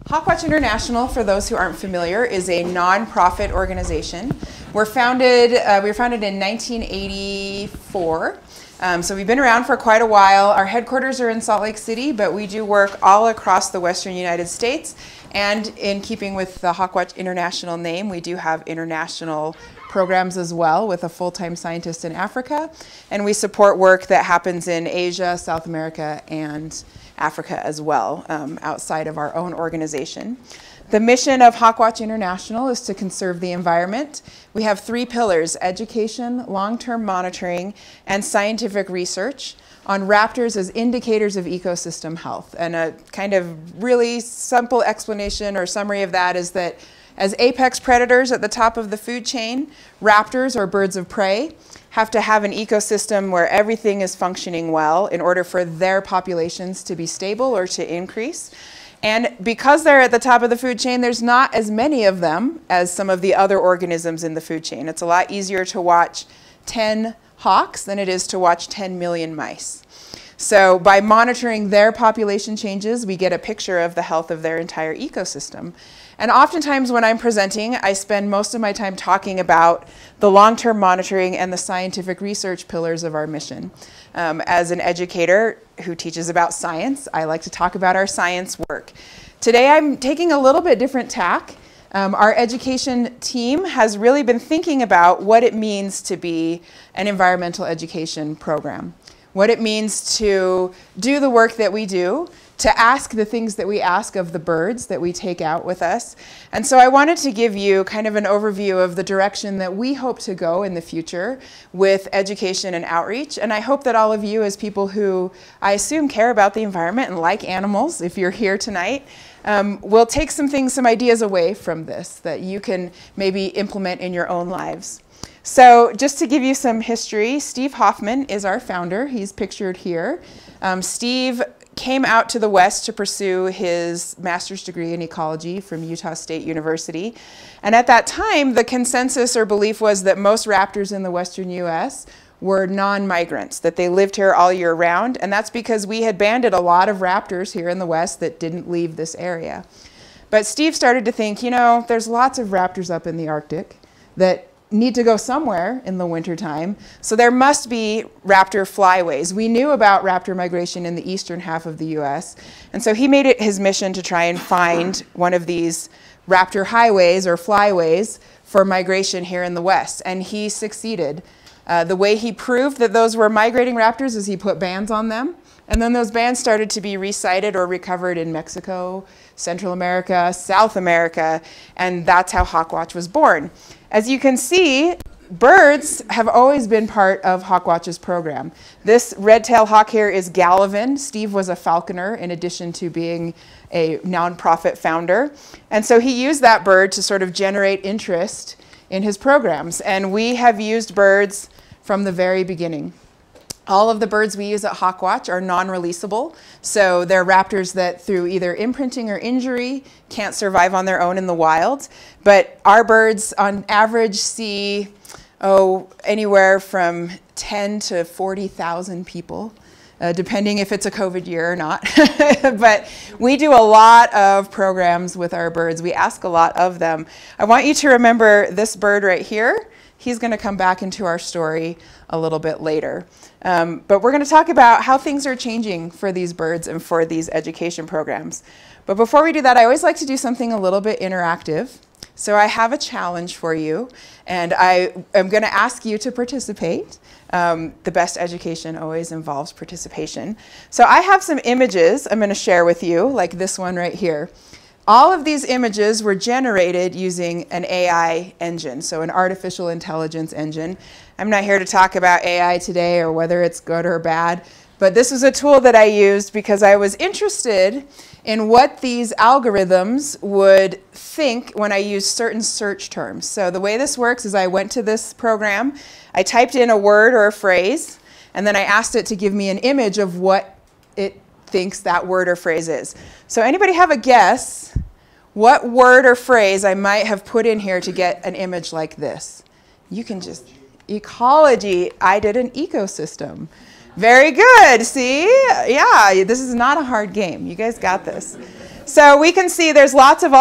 HawkWatch International, for those who aren't familiar, is a non-profit organization. We were founded in 1984. So we've been around for quite a while. Our headquarters are in Salt Lake City, but we do work all across the Western United States. And in keeping with the HawkWatch International name, we do have international programs as well with a full-time scientist in Africa. And we support work that happens in Asia, South America, and Africa as well, outside of our own organization. The mission of HawkWatch International is to conserve the environment. We have 3 pillars: education, long-term monitoring, and scientific research on raptors as indicators of ecosystem health. And a kind of really simple explanation or summary of that is that as apex predators at the top of the food chain, raptors, or birds of prey, have to have an ecosystem where everything is functioning well in order for their populations to be stable or to increase. And because they're at the top of the food chain, there's not as many of them as some of the other organisms in the food chain. It's a lot easier to watch 10 hawks than it is to watch 10 million mice. So by monitoring their population changes, we get a picture of the health of their entire ecosystem. And oftentimes when I'm presenting, I spend most of my time talking about the long-term monitoring and the scientific research pillars of our mission. As an educator who teaches about science, I like to talk about our science work. Today I'm taking a little bit different tack. Our education team has really been thinking about what it means to be an environmental education program, what it means to do the work that we do, to ask the things that we ask of the birds that we take out with us. And so I wanted to give you kind of an overview of the direction that we hope to go in the future with education and outreach. And I hope that all of you, as people who I assume care about the environment and like animals, if you're here tonight, will take some ideas away from this that you can maybe implement in your own lives. So just to give you some history, Steve Hoffman is our founder. He's pictured here. Steve came out to the West to pursue his master's degree in ecology from Utah State University. And at that time, the consensus or belief was that most raptors in the Western US were non-migrants, that they lived here all year round. And that's because we had banded a lot of raptors here in the West that didn't leave this area. But Steve started to think, you know, there's lots of raptors up in the Arctic that need to go somewhere in the wintertime, so there must be raptor flyways. We knew about raptor migration in the eastern half of the US, and so he made it his mission to try and find one of these raptor highways or flyways for migration here in the West, and he succeeded. The way he proved that those were migrating raptors is he put bands on them, and then those bands started to be resighted or recovered in Mexico, Central America, South America, and that's how HawkWatch was born. As you can see, birds have always been part of HawkWatch's program. This red-tailed hawk here is Gallivan. Steve was a falconer in addition to being a nonprofit founder. And so he used that bird to sort of generate interest in his programs. And we have used birds from the very beginning. All of the birds we use at HawkWatch are non-releasable, so they're raptors that through either imprinting or injury can't survive on their own in the wild. But our birds on average see anywhere from 10 to 40,000 people, depending if it's a COVID year or not. But we do a lot of programs with our birds. We ask a lot of them. I want you to remember this bird right here. He's going to come back into our story a little bit later. But we're going to talk about how things are changing for these birds and for these education programs. But before we do that, I always like to do something a little bit interactive. So I have a challenge for you, and I am going to ask you to participate. The best education always involves participation. So I have some images I'm going to share with you, like this one right here. All of these images were generated using an AI engine, so an artificial intelligence engine. I'm not here to talk about AI today or whether it's good or bad, but this was a tool that I used because I was interested in what these algorithms would think when I used certain search terms. So the way this works is I went to this program, I typed in a word or a phrase, and then I asked it to give me an image of what it thinks that word or phrase is. So anybody have a guess what word or phrase I might have put in here to get an image like this? You can just, ecology, I did an ecosystem. Very good, see? Yeah, this is not a hard game. You guys got this. So we can see there's lots of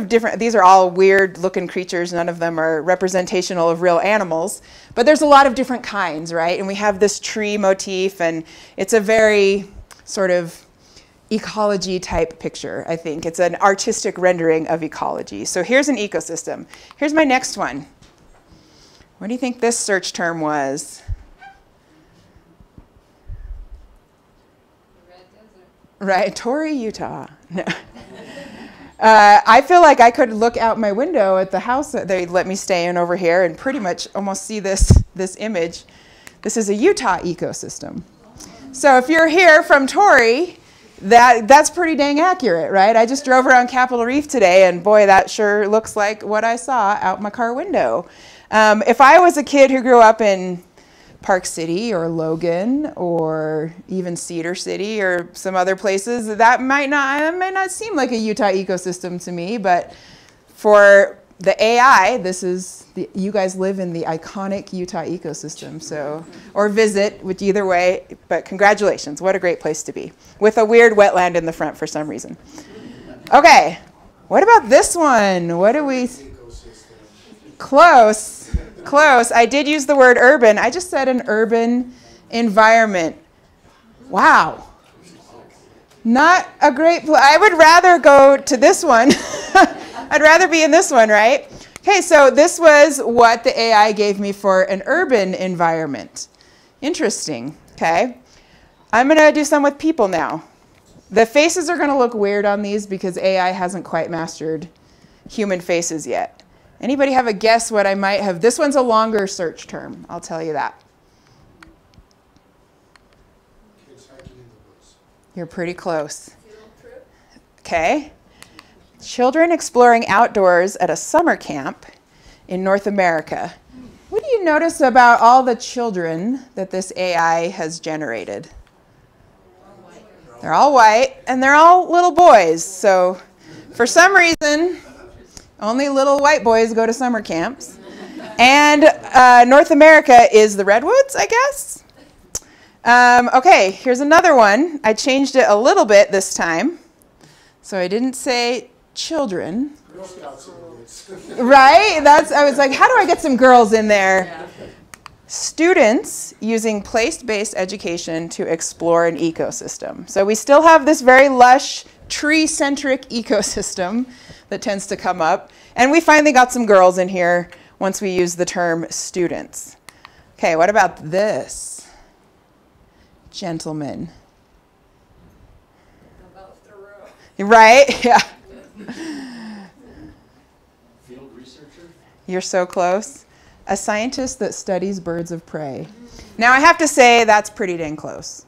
different, these are all weird looking creatures. None of them are representational of real animals, but there's a lot of different kinds, right? And we have this tree motif, and it's a very sort of ecology type picture, I think. It's an artistic rendering of ecology. So here's an ecosystem. Here's my next one. What do you think this search term was? Right, Torrey, Utah. No. I feel like I could look out my window at the house that they let me stay in over here and pretty much almost see this image. This is a Utah ecosystem. So if you're here from Torrey, that's pretty dang accurate, right? I just drove around Capitol Reef today, and boy, that sure looks like what I saw out my car window. If I was a kid who grew up in Park City or Logan or even Cedar City or some other places, that might not seem like a Utah ecosystem to me, but for the AI, you guys live in the iconic Utah ecosystem, so, or visit, which either way, but congratulations, what a great place to be, with a weird wetland in the front for some reason. Okay, what about this one? What do we, close. Close. I did use the word urban. I just said an urban environment. Wow. Not a great place. I would rather go to this one. I'd rather be in this one, right? Okay, so this was what the AI gave me for an urban environment. Interesting, okay? I'm going to do some with people now. The faces are going to look weird on these because AI hasn't quite mastered human faces yet. Anybody have a guess what I might have? This one's a longer search term, I'll tell you that. Kids hiking in the woods. You're pretty close. Okay. Children exploring outdoors at a summer camp in North America. What do you notice about all the children that this AI has generated? They're all white, and they're all little boys. So for some reason, only little white boys go to summer camps. And North America is the redwoods, I guess. Okay, here's another one. I changed it a little bit this time. So I didn't say children. Right? I was like, how do I get some girls in there? Students using place-based education to explore an ecosystem. So we still have this very lush, tree-centric ecosystem that tends to come up. And we finally got some girls in here once we use the term students. Okay, what about this? Gentlemen. Right? Yeah. Field researcher? You're so close. A scientist that studies birds of prey. Now, I have to say that's pretty dang close.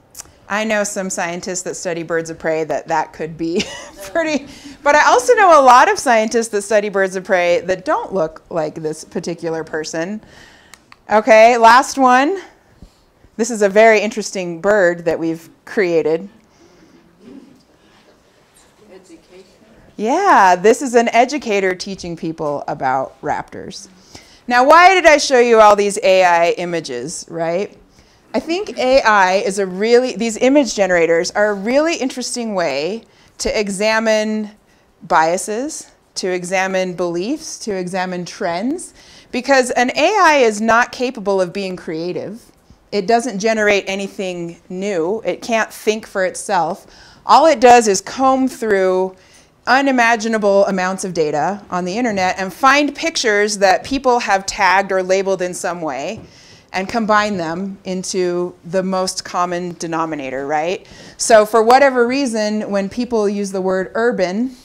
I know some scientists that study birds of prey that could be pretty, but I also know a lot of scientists that study birds of prey that don't look like this particular person. Okay, last one. This is a very interesting bird that we've created. Education. Yeah, this is an educator teaching people about raptors. Now, why did I show you all these AI images, right? I think AI is these image generators are a really interesting way to examine biases, to examine beliefs, to examine trends, because an AI is not capable of being creative. It doesn't generate anything new. It can't think for itself. All it does is comb through unimaginable amounts of data on the internet and find pictures that people have tagged or labeled in some way and combine them into the most common denominator, right? So for whatever reason, when people use the word urban,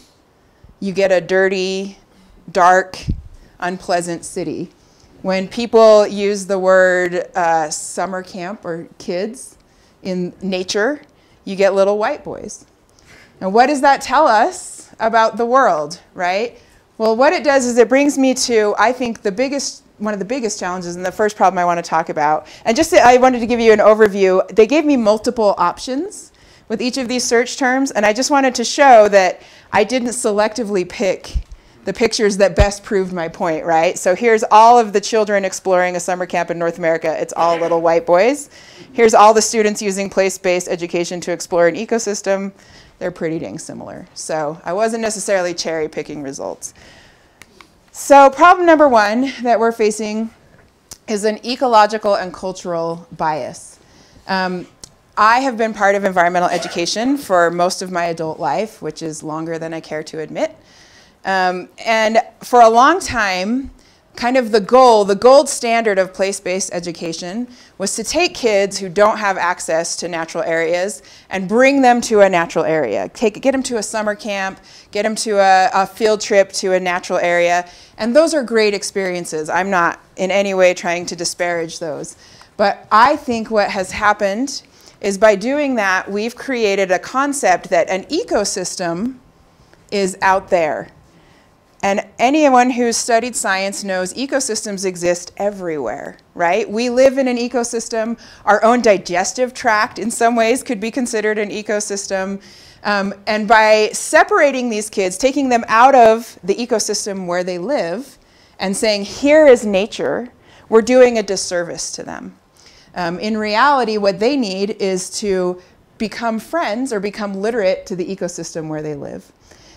you get a dirty, dark, unpleasant city. When people use the word summer camp or kids in nature, you get little white boys. And what does that tell us about the world, right? Well, what it does is it brings me to, I think, one of the biggest challenges and the first problem I want to talk about. And I wanted to give you an overview. They gave me multiple options with each of these search terms, and I just wanted to show that I didn't selectively pick the pictures that best proved my point, right? So here's all of the children exploring a summer camp in North America. It's all little white boys. Here's all the students using place-based education to explore an ecosystem. They're pretty dang similar. So I wasn't necessarily cherry-picking results. So problem number one that we're facing is an ecological and cultural bias. I have been part of environmental education for most of my adult life, which is longer than I care to admit. And for a long time, kind of the gold standard of place-based education was to take kids who don't have access to natural areas and bring them to a natural area. Get them to a summer camp, get them to a field trip to a natural area. And those are great experiences. I'm not in any way trying to disparage those. But I think what has happened is by doing that, we've created a concept that an ecosystem is out there. And anyone who's studied science knows ecosystems exist everywhere, right? We live in an ecosystem. Our own digestive tract, in some ways, could be considered an ecosystem. And by separating these kids, taking them out of the ecosystem where they live, and saying, here is nature, we're doing a disservice to them. In reality, what they need is to become friends or become literate to the ecosystem where they live.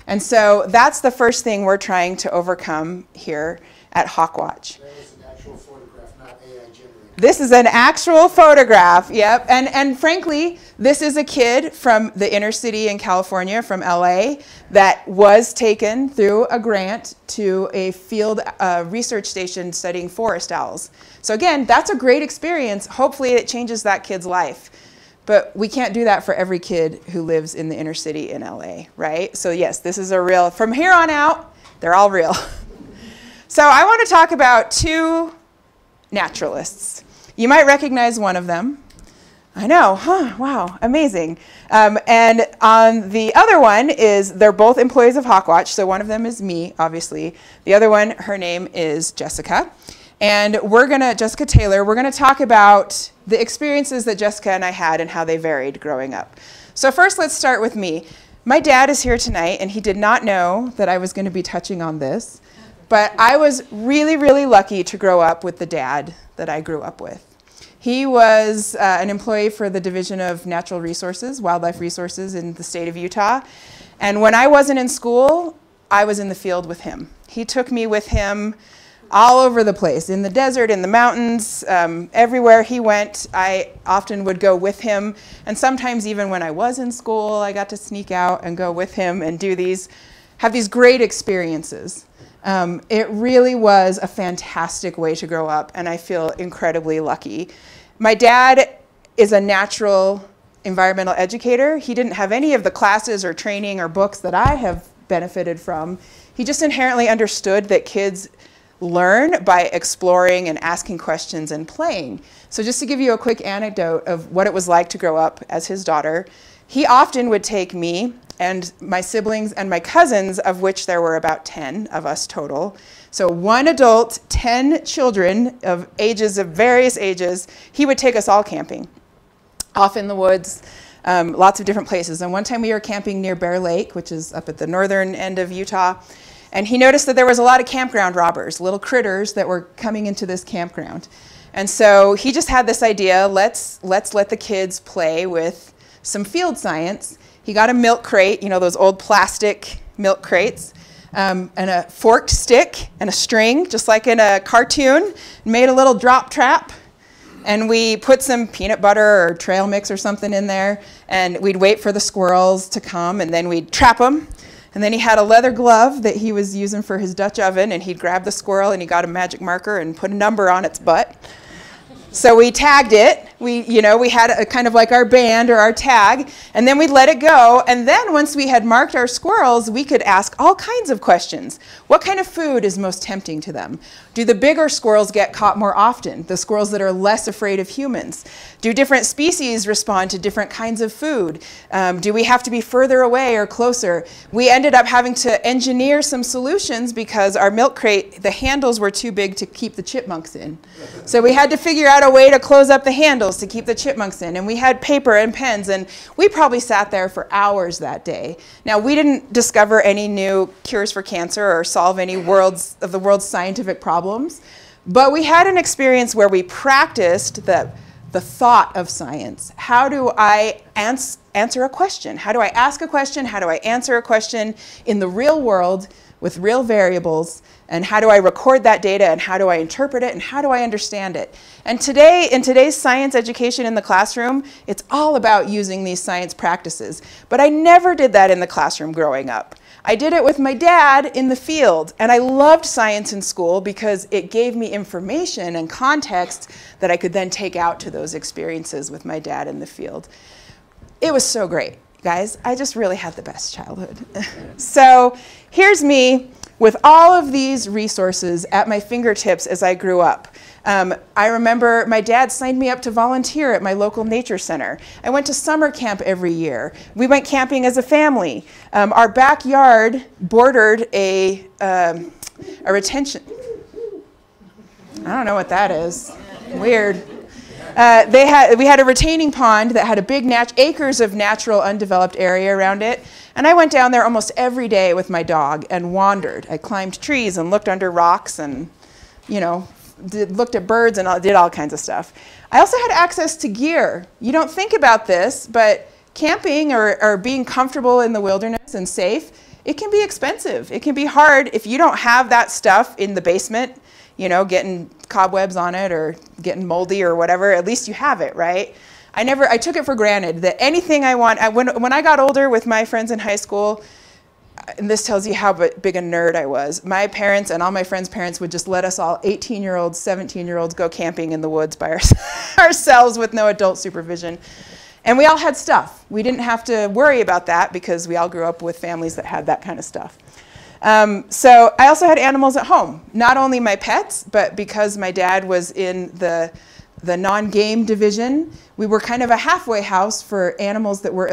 And so that's the first thing we're trying to overcome here at HawkWatch. That was an actual photograph, not AI generated. This is an actual photograph, yep. And frankly, this is a kid from the inner city in California, from LA, that was taken through a grant to a field research station studying forest owls. So again, that's a great experience. Hopefully it changes that kid's life. But we can't do that for every kid who lives in the inner city in LA, right? So yes, this is a real, from here on out, they're all real. So I want to talk about two naturalists. You might recognize one of them. I know, huh, wow, amazing. And on the other one is, they're both employees of HawkWatch, so one of them is me, obviously. The other one, her name is Jessica. And Jessica Taylor, we're gonna talk about the experiences that Jessica and I had and how they varied growing up. So first, let's start with me. My dad is here tonight, and he did not know that I was gonna be touching on this, but I was really, really lucky to grow up with the dad that I grew up with. He was an employee for the Division of Natural Resources, Wildlife Resources in the state of Utah. And when I wasn't in school, I was in the field with him. He took me with him all over the place, in the desert, in the mountains, everywhere he went, I often would go with him. And sometimes even when I was in school, I got to sneak out and go with him and have these great experiences. It really was a fantastic way to grow up, and I feel incredibly lucky. My dad is a natural environmental educator. He didn't have any of the classes or training or books that I have benefited from. He just inherently understood that kids learn by exploring and asking questions and playing. So just to give you a quick anecdote of what it was like to grow up as his daughter, he often would take me and my siblings and my cousins, of which there were about 10 of us total. So one adult, 10 children of various ages, he would take us all camping, off in the woods, lots of different places. And one time we were camping near Bear Lake, which is up at the northern end of Utah. And he noticed that there was a lot of campground robbers, little critters that were coming into this campground. And so he just had this idea, let's let the kids play with some field science. He got a milk crate, you know, those old plastic milk crates, and a forked stick and a string, just like in a cartoon, made a little drop trap. And we put some peanut butter or trail mix or something in there, and we'd wait for the squirrels to come, and then we'd trap them. And then he had a leather glove that he was using for his Dutch oven, and he'd grab the squirrel and he got a magic marker and put a number on its butt. So we tagged it. We had a kind of like our band or our tag, and then we'd let it go. And then once we had marked our squirrels, we could ask all kinds of questions. What kind of food is most tempting to them? Do the bigger squirrels get caught more often, the squirrels that are less afraid of humans? Do different species respond to different kinds of food? Do we have to be further away or closer? We ended up having to engineer some solutions because our milk crate, the handles were too big to keep the chipmunks in. So we had to figure out a way to close up the handles to keep the chipmunks in. And we had paper and pens, and we probably sat there for hours that day. Now, we didn't discover any new cures for cancer or solve any of the world's scientific problems, but we had an experience where we practiced the thought of science. How do I answer a question? How do I ask a question? How do I answer a question in the real world with real variables? And how do I record that data? And how do I interpret it? And how do I understand it? And today, in today's science education in the classroom, it's all about using these science practices. But I never did that in the classroom growing up. I did it with my dad in the field, and I loved science in school because it gave me information and context that I could then take out to those experiences with my dad in the field. It was so great, guys. I just really had the best childhood. So here's me with all of these resources at my fingertips as I grew up. I remember my dad signed me up to volunteer at my local nature center. I went to summer camp every year. We went camping as a family. Our backyard bordered a retention. I don't know what that is. Weird. We had a retaining pond that had a big acres of natural undeveloped area around it. And I went down there almost every day with my dog and wandered. I climbed trees and looked under rocks and, looked at birds and did all kinds of stuff. I also had access to gear. You don't think about this, but camping or being comfortable in the wilderness and safe, it can be expensive. It can be hard if you don't have that stuff in the basement, getting cobwebs on it or getting moldy or whatever. At least you have it, right? I took it for granted that anything I want, when I got older with my friends in high school, and this tells you how big a nerd I was, my parents and all my friends' parents would just let us all 18-year-olds, 17-year-olds go camping in the woods by ourselves with no adult supervision. And we all had stuff. We didn't have to worry about that because we all grew up with families that had that kind of stuff. So I also had animals at home, not only my pets, but because my dad was in the non-game division, we were kind of a halfway house for animals that were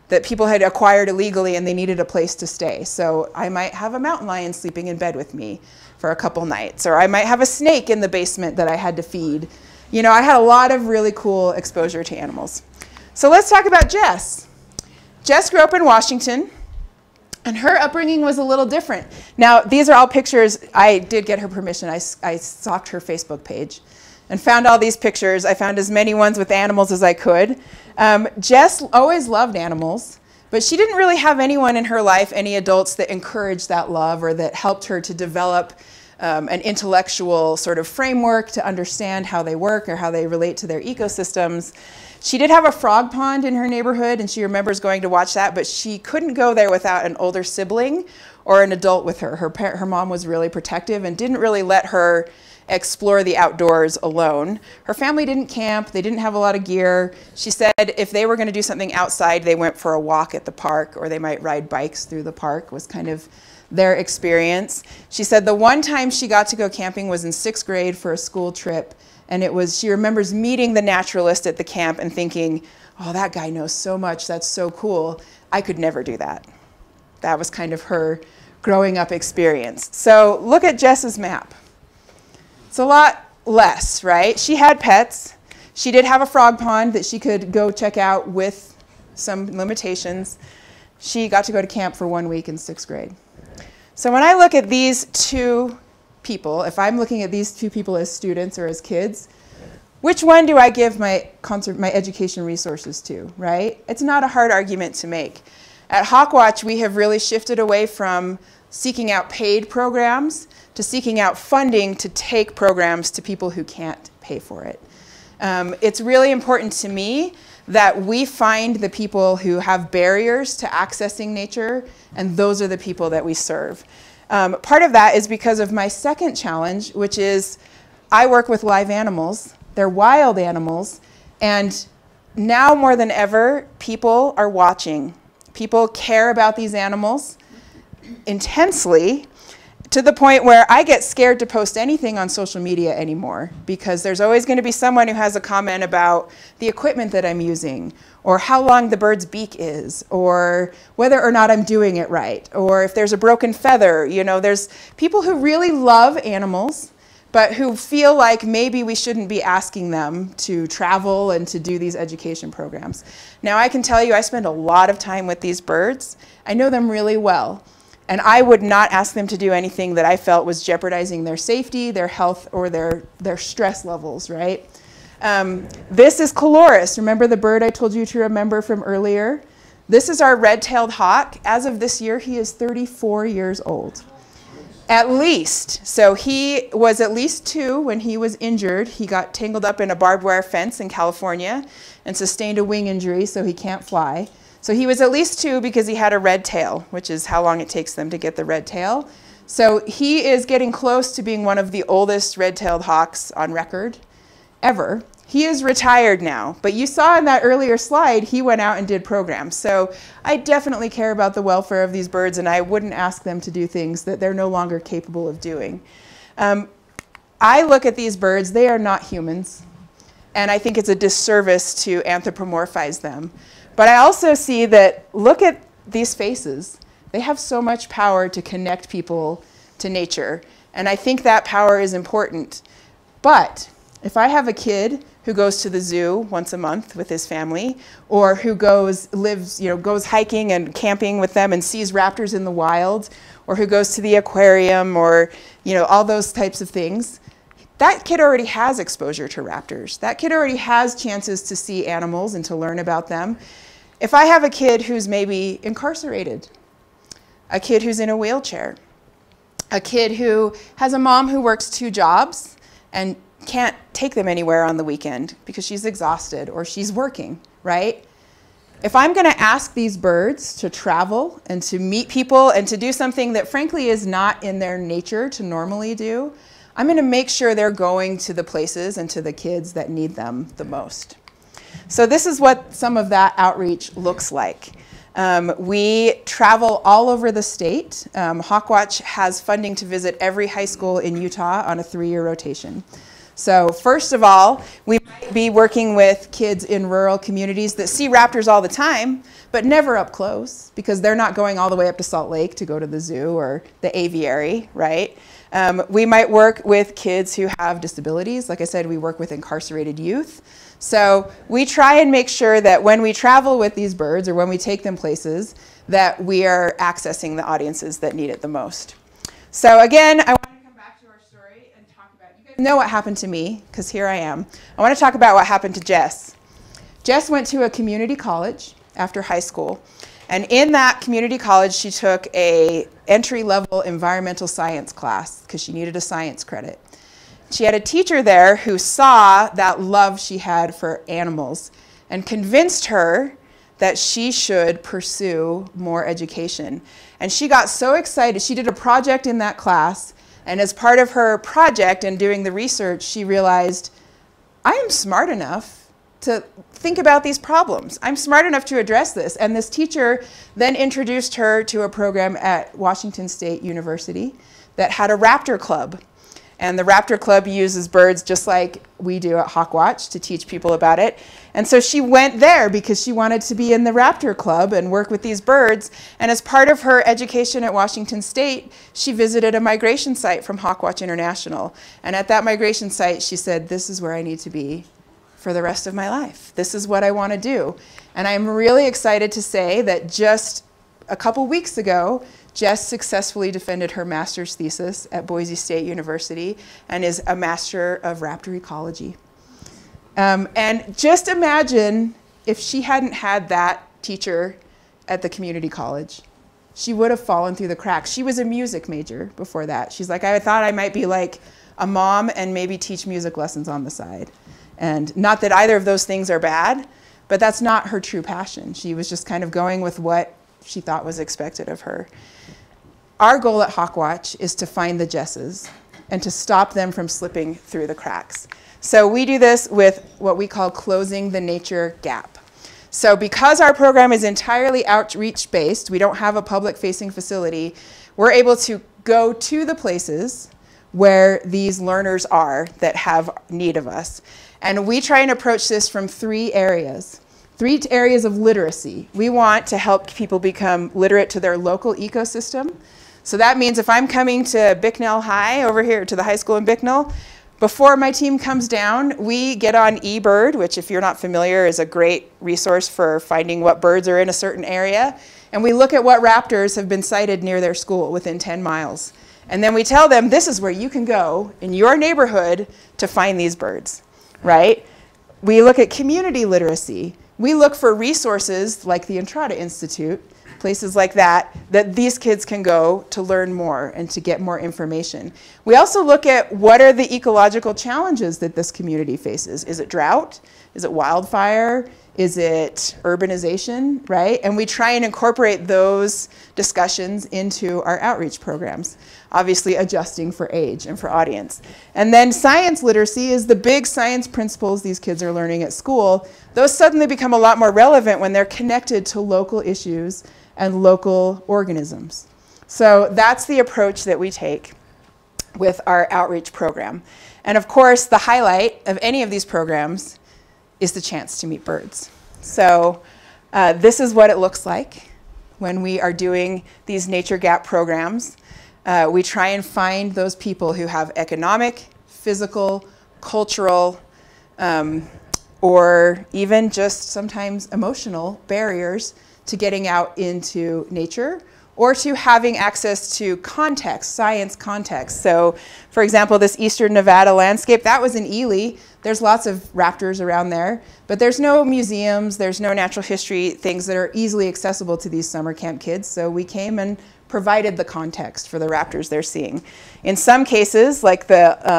that people had acquired illegally and they needed a place to stay. So I might have a mountain lion sleeping in bed with me for a couple nights, or I might have a snake in the basement that I had to feed. I had a lot of really cool exposure to animals. So let's talk about Jess. Jess grew up in Washington, and her upbringing was a little different. Now, these are all pictures. I did get her permission. I stalked her Facebook page and found all these pictures. I found as many ones with animals as I could. Jess always loved animals, but she didn't really have anyone in her life, any adults that encouraged that love or that helped her to develop an intellectual sort of framework to understand how they work or how they relate to their ecosystems. She did have a frog pond in her neighborhood, and she remembers going to watch that, but she couldn't go there without an older sibling or an adult with her. Her mom was really protective and didn't really let her explore the outdoors alone. Her family didn't camp. They didn't have a lot of gear. She said if they were going to do something outside, they went for a walk at the park, or they might ride bikes through the park, was kind of their experience. She said the one time she got to go camping was in 6th grade for a school trip, and she remembers meeting the naturalist at the camp and thinking, oh, that guy knows so much, that's so cool. I could never do that. That was kind of her growing up experience. So look at Jess's map. It's a lot less, right? She had pets. She did have a frog pond that she could go check out with some limitations. She got to go to camp for 1 week in 6th grade. So when I look at these two people, if I'm looking at these two people as students or as kids, which one do I give my education resources to, right? It's not a hard argument to make. At HawkWatch, we have really shifted away from seeking out paid programs to seeking out funding to take programs to people who can't pay for it. It's really important to me that we find the people who have barriers to accessing nature, and those are the people that we serve. Part of that is because of my second challenge, which is I work with live animals. They're wild animals, and now more than ever, people are watching. People care about these animals intensely, to the point where I get scared to post anything on social media anymore, because there's always going to be someone who has a comment about the equipment that I'm using, or how long the bird's beak is, or whether or not I'm doing it right, or if there's a broken feather. You know, there's people who really love animals, but who feel like maybe we shouldn't be asking them to travel and to do these education programs. Now, I can tell you, I spend a lot of time with these birds. I know them really well. And I would not ask them to do anything that I felt was jeopardizing their safety, their health, or their stress levels, right? This is Coloris. Remember the bird I told you to remember from earlier? This is our red-tailed hawk. As of this year, he is 34 years old. At least. So he was at least 2 when he was injured. He got tangled up in a barbed wire fence in California and sustained a wing injury, so he can't fly. So he was at least 2 because he had a red tail, which is how long it takes them to get the red tail. So he is getting close to being one of the oldest red-tailed hawks on record ever. He is retired now, but you saw in that earlier slide, he went out and did programs. So I definitely care about the welfare of these birds, and I wouldn't ask them to do things that they're no longer capable of doing. I look at these birds, they are not humans, and I think it's a disservice to anthropomorphize them. But I also see that, look at these faces. They have so much power to connect people to nature, and I think that power is important. But if I have a kid who goes to the zoo once a month with his family, or who goes hiking and camping with them and sees raptors in the wild, or who goes to the aquarium, or all those types of things, that kid already has exposure to raptors. That kid already has chances to see animals and to learn about them. If I have a kid who's maybe incarcerated, a kid who's in a wheelchair, a kid who has a mom who works 2 jobs and can't take them anywhere on the weekend because she's exhausted or she's working, right? If I'm going to ask these birds to travel and to meet people and to do something that frankly is not in their nature to normally do, I'm going to make sure they're going to the places and to the kids that need them the most. So this is what some of that outreach looks like. We travel all over the state. HawkWatch has funding to visit every high school in Utah on a 3-year rotation. So first of all, we might be working with kids in rural communities that see raptors all the time, but never up close, because they're not going all the way up to Salt Lake to go to the zoo or the aviary, right? We might work with kids who have disabilities. Like I said, we work with incarcerated youth. So we try and make sure that when we travel with these birds or when we take them places, that we are accessing the audiences that need it the most. So again, I want to come back to our story and talk about, you guys know what happened to me, because here I am. I want to talk about what happened to Jess. Jess went to a community college after high school. And in that community college, she took a entry-level environmental science class because she needed a science credit. She had a teacher there who saw that love she had for animals and convinced her that she should pursue more education. And she got so excited. She did a project in that class, and as part of her project and doing the research, she realized, I am smart enough to think about these problems. I'm smart enough to address this. And this teacher then introduced her to a program at Washington State University that had a raptor club. And the raptor club uses birds just like we do at HawkWatch to teach people about it. And so she went there because she wanted to be in the raptor club and work with these birds. And as part of her education at Washington State, she visited a migration site from HawkWatch International. And at that migration site, she said, this is where I need to be for the rest of my life. This is what I want to do. And I'm really excited to say that just a couple weeks ago, Jess successfully defended her master's thesis at Boise State University and is a master of raptor ecology. And just imagine if she hadn't had that teacher at the community college. She would have fallen through the cracks. She was a music major before that. She's like, I thought I might be like a mom and maybe teach music lessons on the side. And not that either of those things are bad, but that's not her true passion. She was just kind of going with what she thought was expected of her. Our goal at HawkWatch is to find the Jesses and to stop them from slipping through the cracks. So we do this with what we call closing the nature gap. So because our program is entirely outreach-based, we don't have a public-facing facility, we're able to go to the places where these learners are that have need of us. And we try and approach this from three areas of literacy. We want to help people become literate to their local ecosystem. So that means if I'm coming to Bicknell High over here to the high school in Bicknell, before my team comes down, we get on eBird, which if you're not familiar is a great resource for finding what birds are in a certain area. And we look at what raptors have been sighted near their school within 10 miles. And then we tell them this is where you can go in your neighborhood to find these birds, right? We look at community literacy. We look for resources like the Entrada Institute, places like that these kids can go to learn more and to get more information. We also look at what are the ecological challenges that this community faces. Is it drought? Is it wildfire? Is it urbanization, right? And we try and incorporate those discussions into our outreach programs, obviously adjusting for age and for audience. And then science literacy is the big science principles these kids are learning at school. Those suddenly become a lot more relevant when they're connected to local issues and local organisms. So that's the approach that we take with our outreach program. And of course, the highlight of any of these programs is the chance to meet birds. So this is what it looks like when we are doing these Nature Gap programs. We try and find those people who have economic, physical, cultural, or even just sometimes emotional barriers to getting out into nature or to having access to context, science context. So for example, this eastern Nevada landscape, that was in Ely. There's lots of raptors around there, but there's no museums, there's no natural history things that are easily accessible to these summer camp kids. So we came and provided the context for the raptors they're seeing. In some cases, like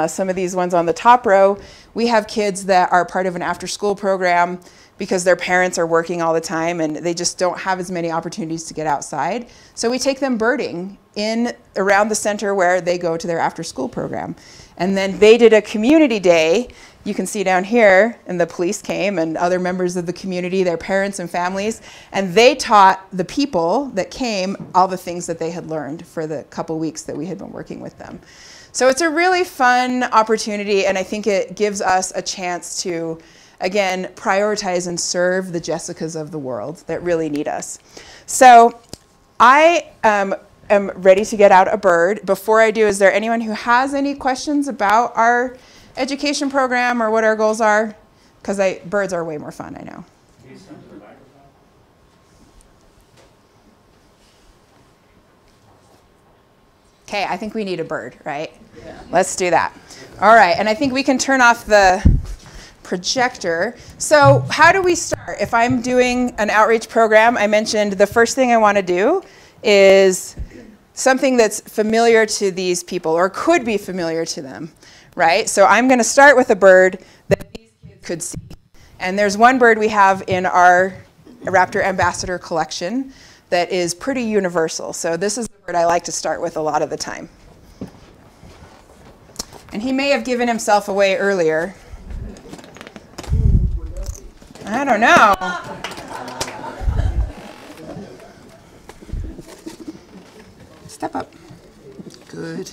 some of these ones on the top row, we have kids that are part of an after-school program because their parents are working all the time and they just don't have as many opportunities to get outside. So we take them birding around the center where they go to their after-school program. And then they did a community day. You can see down here, and the police came and other members of the community, their parents and families, and they taught the people that came all the things that they had learned for the couple weeks that we had been working with them. So it's a really fun opportunity, and I think it gives us a chance to, again, prioritize and serve the Jessicas of the world that really need us. So I am ready to get out a bird. Before I do, is there anyone who has any questions about our education program or what our goals are? Because birds are way more fun, I know. Okay, I think we need a bird, right? Yeah. Let's do that. All right, and I think we can turn off the projector. So how do we start? If I'm doing an outreach program, I mentioned the first thing I want to do is something that's familiar to these people or could be familiar to them, right? So I'm going to start with a bird that these kids could see. And there's one bird we have in our Raptor Ambassador collection that is pretty universal. So this is the bird I like to start with a lot of the time. And he may have given himself away earlier. I don't know. Step up. Good.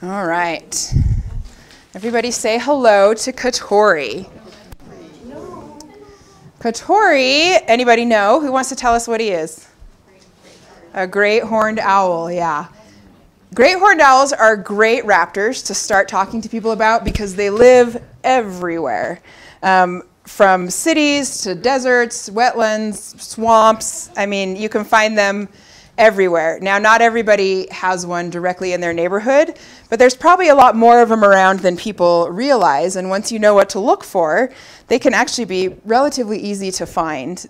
All right. Everybody say hello to Katori. Katori, anybody know? Who wants to tell us what he is? A great horned owl, yeah. Great horned owls are great raptors to start talking to people about because they live everywhere. From cities to deserts, wetlands, swamps. I mean, you can find them everywhere. Now, not everybody has one directly in their neighborhood, but there's probably a lot more of them around than people realize. And once you know what to look for, they can actually be relatively easy to find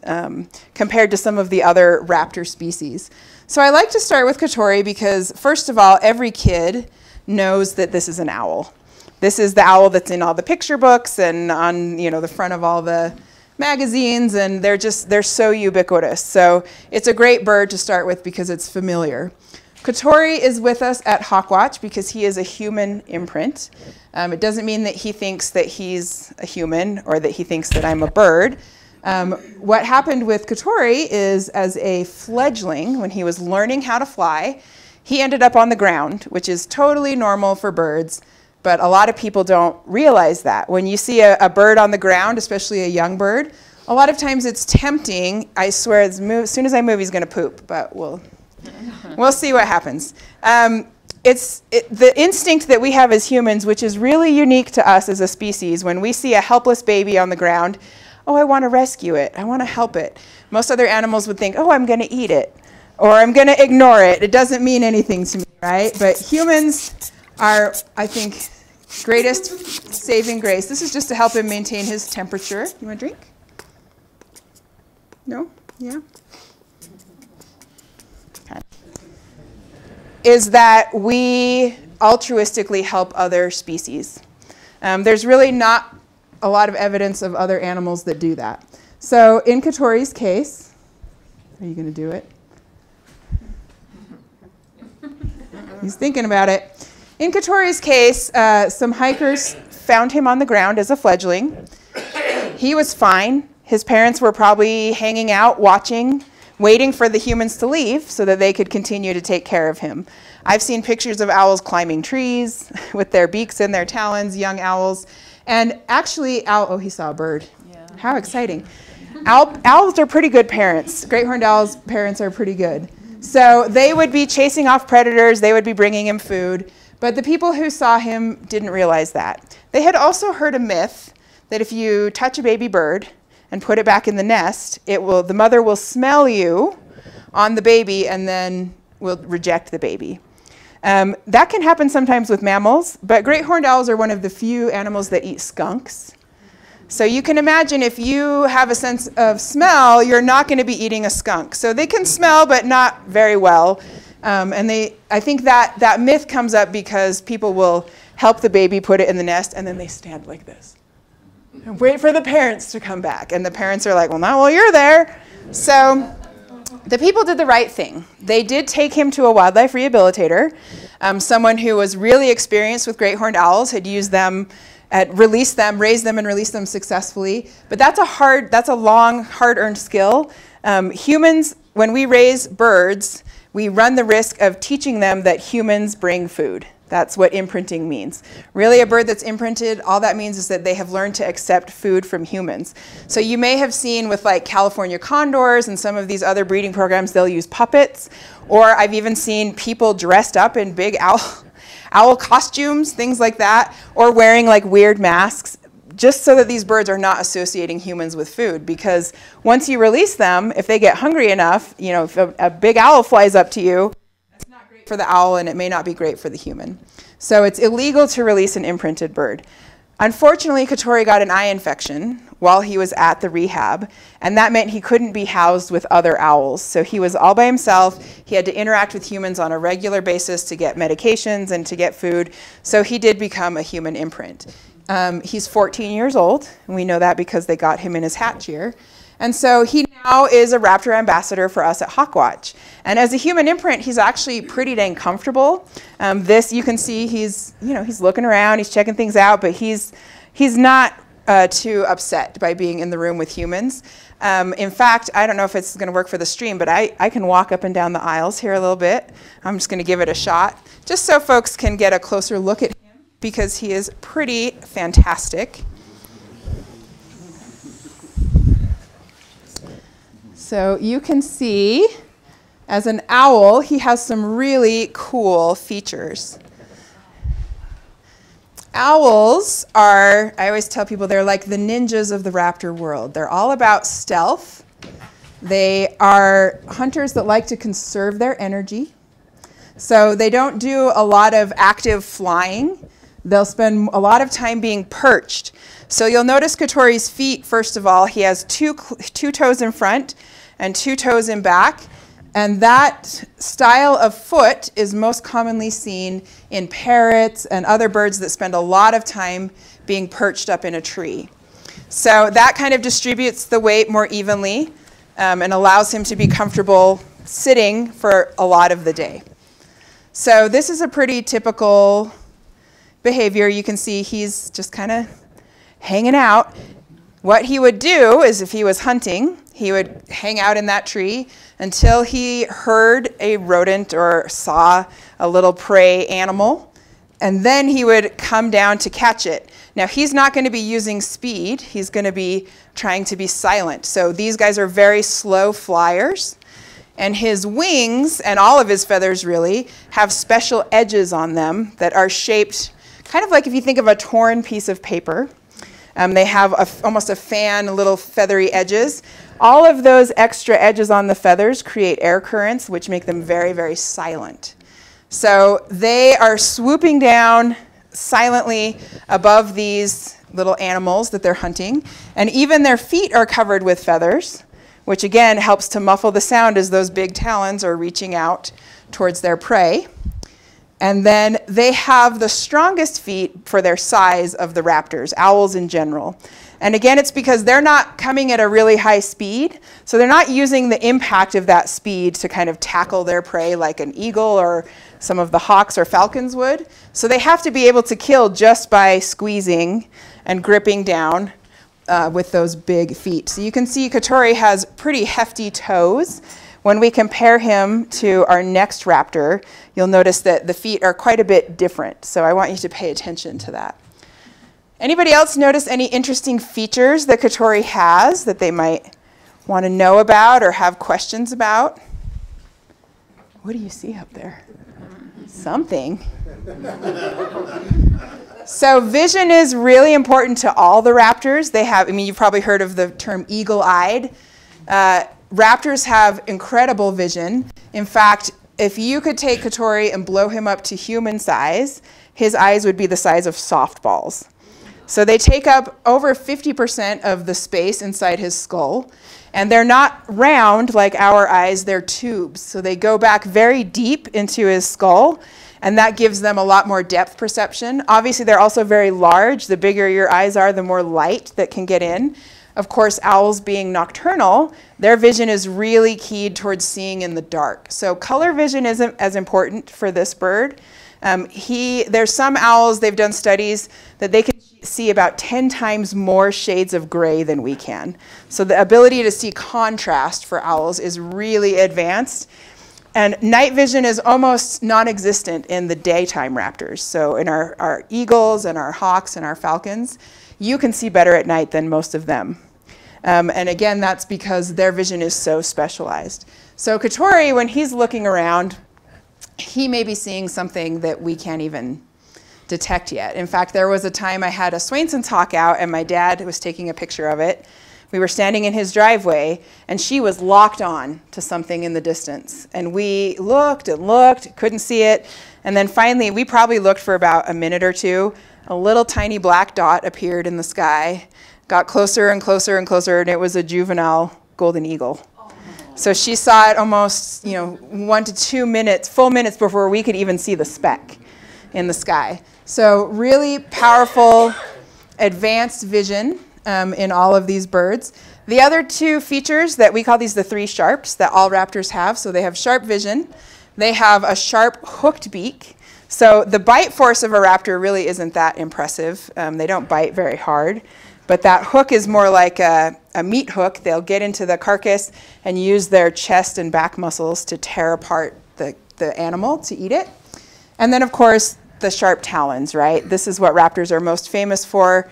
compared to some of the other raptor species. So I like to start with Katori because, first of all, every kid knows that this is an owl. This is the owl that's in all the picture books and on the front of all the magazines, and they're so ubiquitous. So it's a great bird to start with because it's familiar. Katori is with us at HawkWatch because he is a human imprint. It doesn't mean that he thinks that he's a human or that he thinks that I'm a bird. What happened with Katori is, as a fledgling, when he was learning how to fly, he ended up on the ground, which is totally normal for birds, but a lot of people don't realize that. When you see a bird on the ground, especially a young bird, a lot of times it's tempting. I swear, as soon as I move, he's going to poop, but we'll see what happens. It's the instinct that we have as humans, which is really unique to us as a species. When we see a helpless baby on the ground, oh, I want to rescue it. I want to help it. Most other animals would think, oh, I'm going to eat it, or I'm going to ignore it. It doesn't mean anything to me, right? But humans are, I think, greatest saving grace. This is just to help him maintain his temperature. You want a drink? No? Yeah? Okay. Is that we altruistically help other species. There's really not a lot of evidence of other animals that do that. So in Katori's case, are you going to do it? He's thinking about it. In Katori's case, some hikers found him on the ground as a fledgling. He was fine. His parents were probably hanging out, watching, waiting for the humans to leave so that they could continue to take care of him. I've seen pictures of owls climbing trees with their beaks and their talons, young owls. And actually, oh, he saw a bird. Yeah. How exciting. Owls are pretty good parents. Great horned owls' parents are pretty good. So they would be chasing off predators. They would be bringing him food. But the people who saw him didn't realize that. They had also heard a myth that if you touch a baby bird and put it back in the nest, the mother will smell you on the baby and then will reject the baby. That can happen sometimes with mammals, but great horned owls are one of the few animals that eat skunks. So you can imagine if you have a sense of smell, you're not going to be eating a skunk. So they can smell, but not very well. I think that myth comes up because people will help the baby put it in the nest, and then they stand like this and wait for the parents to come back. And the parents are like, well, not while you're there. So the people did the right thing. They did take him to a wildlife rehabilitator, someone who was really experienced with great horned owls, had used them, raised them and released them successfully. But that's a long, hard-earned skill. Humans, when we raise birds, we run the risk of teaching them that humans bring food. That's what imprinting means. Really, a bird that's imprinted, all that means is that they have learned to accept food from humans. So you may have seen with like California condors and some of these other breeding programs, they'll use puppets. Or I've even seen people dressed up in big owl costumes, things like that, or wearing like weird masks, just so that these birds are not associating humans with food. Because once you release them, if they get hungry enough, if a big owl flies up to you, for the owl, and it may not be great for the human. So it's illegal to release an imprinted bird. Unfortunately, Katori got an eye infection while he was at the rehab, and that meant he couldn't be housed with other owls. So he was all by himself. He had to interact with humans on a regular basis to get medications and to get food. So he did become a human imprint. He's 14 years old, and we know that because they got him in his hatch year. And so he now is a raptor ambassador for us at HawkWatch. And as a human imprint, he's actually pretty dang comfortable. You can see he's looking around, he's checking things out, but he's not too upset by being in the room with humans. In fact, I don't know if it's going to work for the stream, but I can walk up and down the aisles here a little bit. I'm just going to give it a shot, just so folks can get a closer look at him, because he is pretty fantastic. So you can see, as an owl, he has some really cool features. Owls are, I always tell people, they're like the ninjas of the raptor world. They're all about stealth. They are hunters that like to conserve their energy. So they don't do a lot of active flying. They'll spend a lot of time being perched. So you'll notice Katori's feet, first of all, he has two toes in front and 2 toes in back. And that style of foot is most commonly seen in parrots and other birds that spend a lot of time being perched up in a tree. So that kind of distributes the weight more evenly and allows him to be comfortable sitting for a lot of the day. So this is a pretty typical behavior. You can see he's just kind of hanging out. What he would do is if he was hunting, he would hang out in that tree until he heard a rodent or saw a little prey animal, and then he would come down to catch it. Now, he's not going to be using speed. He's going to be trying to be silent. So these guys are very slow flyers, and his wings, and all of his feathers really, have special edges on them that are shaped kind of like if you think of a torn piece of paper. They have almost a fan, little feathery edges. All of those extra edges on the feathers create air currents, which make them very, very silent. So they are swooping down silently above these little animals that they're hunting. And even their feet are covered with feathers, which again helps to muffle the sound as those big talons are reaching out towards their prey. And then they have the strongest feet for their size of the raptors, owls in general. And again, it's because they're not coming at a really high speed, so they're not using the impact of that speed to kind of tackle their prey like an eagle or some of the hawks or falcons would. So they have to be able to kill just by squeezing and gripping down with those big feet. So you can see Katori has pretty hefty toes. When we compare him to our next raptor, you'll notice that the feet are quite a bit different. So I want you to pay attention to that. Anybody else notice any interesting features that Katori has that they might want to know about or have questions about? What do you see up there? Something. So vision is really important to all the raptors. They have, you've probably heard of the term eagle-eyed. Raptors have incredible vision. In fact, if you could take Katori and blow him up to human size, his eyes would be the size of softballs. So they take up over 50% of the space inside his skull. And they're not round like our eyes, they're tubes. So they go back very deep into his skull, and that gives them a lot more depth perception. Obviously, they're also very large. The bigger your eyes are, the more light that can get in. Of course, owls being nocturnal, their vision is really keyed towards seeing in the dark. So color vision isn't as important for this bird. There's some owls, they've done studies that they can see about 10 times more shades of gray than we can. So the ability to see contrast for owls is really advanced. And night vision is almost non-existent in the daytime raptors. So in our eagles and our hawks and our falcons, you can see better at night than most of them. And again, that's because their vision is so specialized. So Katori, when he's looking around, he may be seeing something that we can't even detect yet. In fact, there was a time I had a Swainson's hawk out, and my dad was taking a picture of it. We were standing in his driveway, and she was locked on to something in the distance. And we looked and looked, couldn't see it. And then finally, we probably looked for about a minute or two. A little tiny black dot appeared in the sky, got closer and closer and closer, and it was a juvenile golden eagle. So she saw it almost, 1 to 2 minutes, full minutes before we could even see the speck in the sky. So really powerful, advanced vision in all of these birds. The other two features that we call these the three sharps that all raptors have. So they have sharp vision. They have a sharp hooked beak. So the bite force of a raptor really isn't that impressive. They don't bite very hard. But that hook is more like a meat hook. They'll get into the carcass and use their chest and back muscles to tear apart the animal to eat it. And then, of course, the sharp talons, right? This is what raptors are most famous for.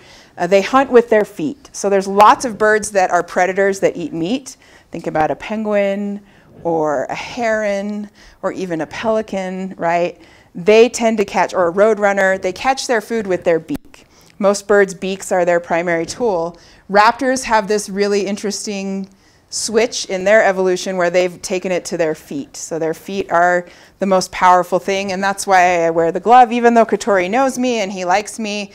They hunt with their feet. So there's lots of birds that are predators that eat meat. Think about a penguin or a heron or even a pelican, right? They tend to catch, or a roadrunner, they catch their food with their beak. Most birds' beaks are their primary tool. Raptors have this really interesting switch in their evolution where they've taken it to their feet. So their feet are the most powerful thing, and that's why I wear the glove. Even though Katori knows me and he likes me,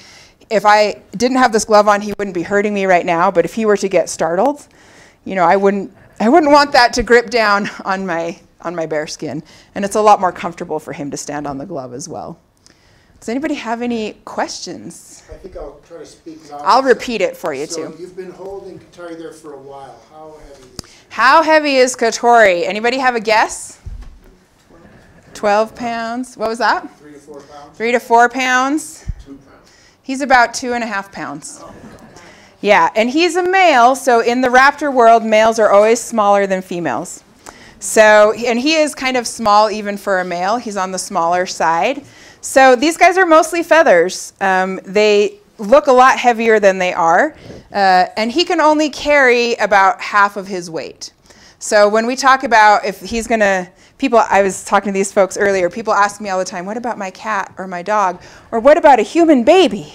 if I didn't have this glove on, he wouldn't be hurting me right now, but if he were to get startled, I wouldn't want that to grip down on my bare skin. And it's a lot more comfortable for him to stand on the glove as well. Does anybody have any questions? I think I'll try to speak loudly. I'll repeat it for you, So too. you've been holding Katori there for a while. How heavy is he? How heavy is Katori? Anybody have a guess? 12 pounds. What was that? 3 to 4 pounds. 3 to 4 pounds. 2 pounds. He's about 2.5 pounds. Yeah, and he's a male, so in the raptor world, males are always smaller than females. So, and he is kind of small even for a male. He's on the smaller side. So these guys are mostly feathers. They look a lot heavier than they are, and he can only carry about half of his weight. So when we talk about if he's going to, I was talking to these folks earlier, people ask me all the time, what about my cat or my dog? Or what about a human baby?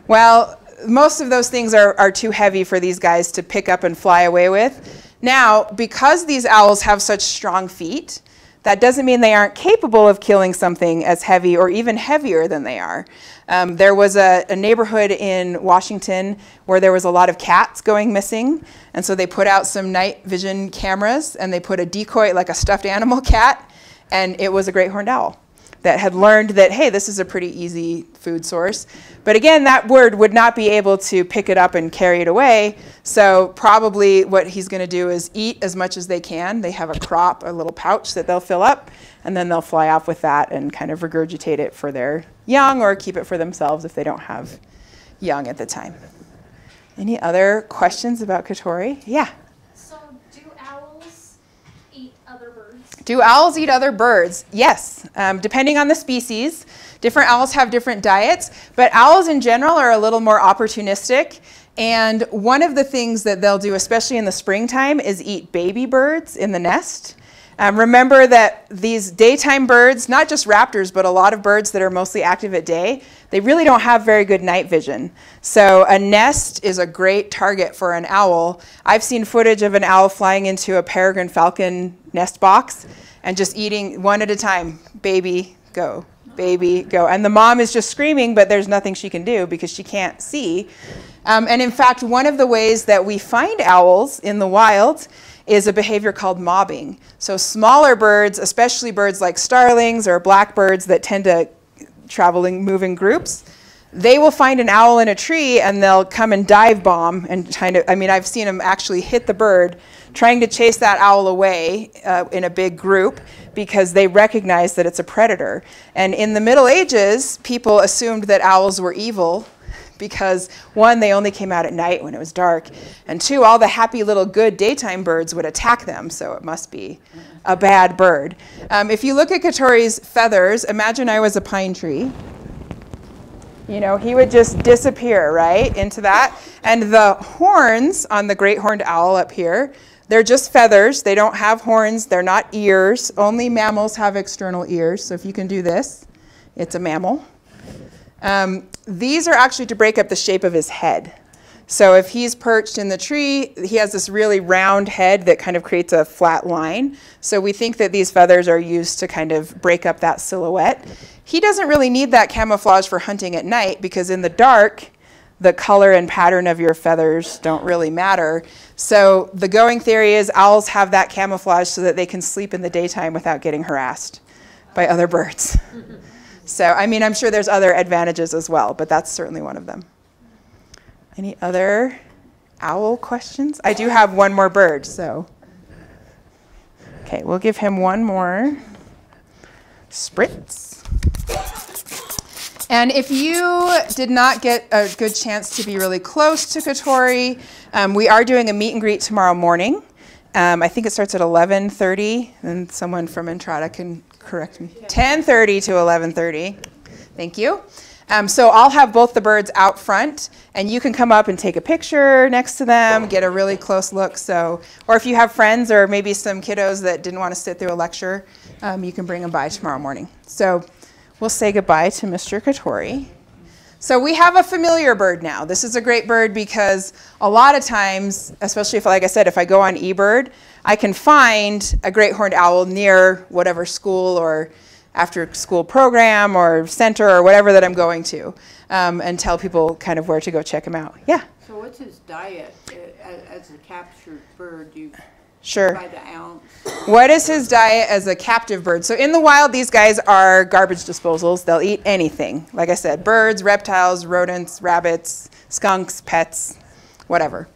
Well, most of those things are too heavy for these guys to pick up and fly away with. Now, because these owls have such strong feet, that doesn't mean they aren't capable of killing something as heavy or even heavier than they are. There was a neighborhood in Washington where there was a lot of cats going missing, and so they put out some night vision cameras, and they put a decoy, like a stuffed animal cat, and it was a great horned owl that had learned that, hey, this is a pretty easy food source. But again, that bird would not be able to pick it up and carry it away, so probably what he's going to do is eat as much as they can. They have a crop, a little pouch that they'll fill up, and then they'll fly off with that and kind of regurgitate it for their young or keep it for themselves if they don't have young at the time. Any other questions about Katori? Yeah? So do owls eat other birds? Do owls eat other birds? Yes, depending on the species. Different owls have different diets, but owls in general are a little more opportunistic. And one of the things that they'll do, especially in the springtime, is eat baby birds in the nest. Remember that these daytime birds, not just raptors, but a lot of birds that are mostly active at day, they really don't have very good night vision. So a nest is a great target for an owl. I've seen footage of an owl flying into a peregrine falcon nest box and just eating one at a time. Baby, go. Baby, go. And the mom is just screaming, but there's nothing she can do because she can't see. And in fact, one of the ways that we find owls in the wild is a behavior called mobbing. So smaller birds, especially birds like starlings or blackbirds that tend to move in groups, they will find an owl in a tree and they'll come and dive bomb and I've seen them actually hit the bird trying to chase that owl away in a big group because they recognize that it's a predator. And in the Middle Ages, people assumed that owls were evil because, one, they only came out at night when it was dark, and two, all the happy little good daytime birds would attack them, so it must be a bad bird. If you look at Katori's feathers, imagine I was a pine tree. You know, he would just disappear, right, into that. And the horns on the great horned owl up here, they're just feathers. They don't have horns. They're not ears. Only mammals have external ears, so if you can do this, it's a mammal. These are actually to break up the shape of his head. So if he's perched in the tree, he has this really round head that kind of creates a flat line. So we think that these feathers are used to kind of break up that silhouette. He doesn't really need that camouflage for hunting at night because in the dark, the color and pattern of your feathers don't really matter. So the going theory is owls have that camouflage so that they can sleep in the daytime without getting harassed by other birds. So, I mean, I'm sure there's other advantages as well, but that's certainly one of them. Any other owl questions? I do have one more bird, so. Okay, we'll give him one more spritz. And if you did not get a good chance to be really close to Katori, we are doing a meet and greet tomorrow morning. I think it starts at 11:30, and someone from Entrada can correct me. 10:30 to 11:30. Thank you. So I'll have both the birds out front, and you can come up and take a picture next to them, get a really close look. So, or if you have friends or maybe some kiddos that didn't want to sit through a lecture, you can bring them by tomorrow morning. So we'll say goodbye to Mr. Katori. So we have a familiar bird now. This is a great bird because a lot of times, especially if, like I said, if I go on eBird, I can find a great horned owl near whatever school or after school program or center or whatever that I'm going to, and tell people kind of where to go check him out. Yeah? So what's his diet as a captured bird? Sure. By the ounce? What is his diet as a captive bird? So in the wild, these guys are garbage disposals. They'll eat anything. Like I said, birds, reptiles, rodents, rabbits, skunks, pets, whatever.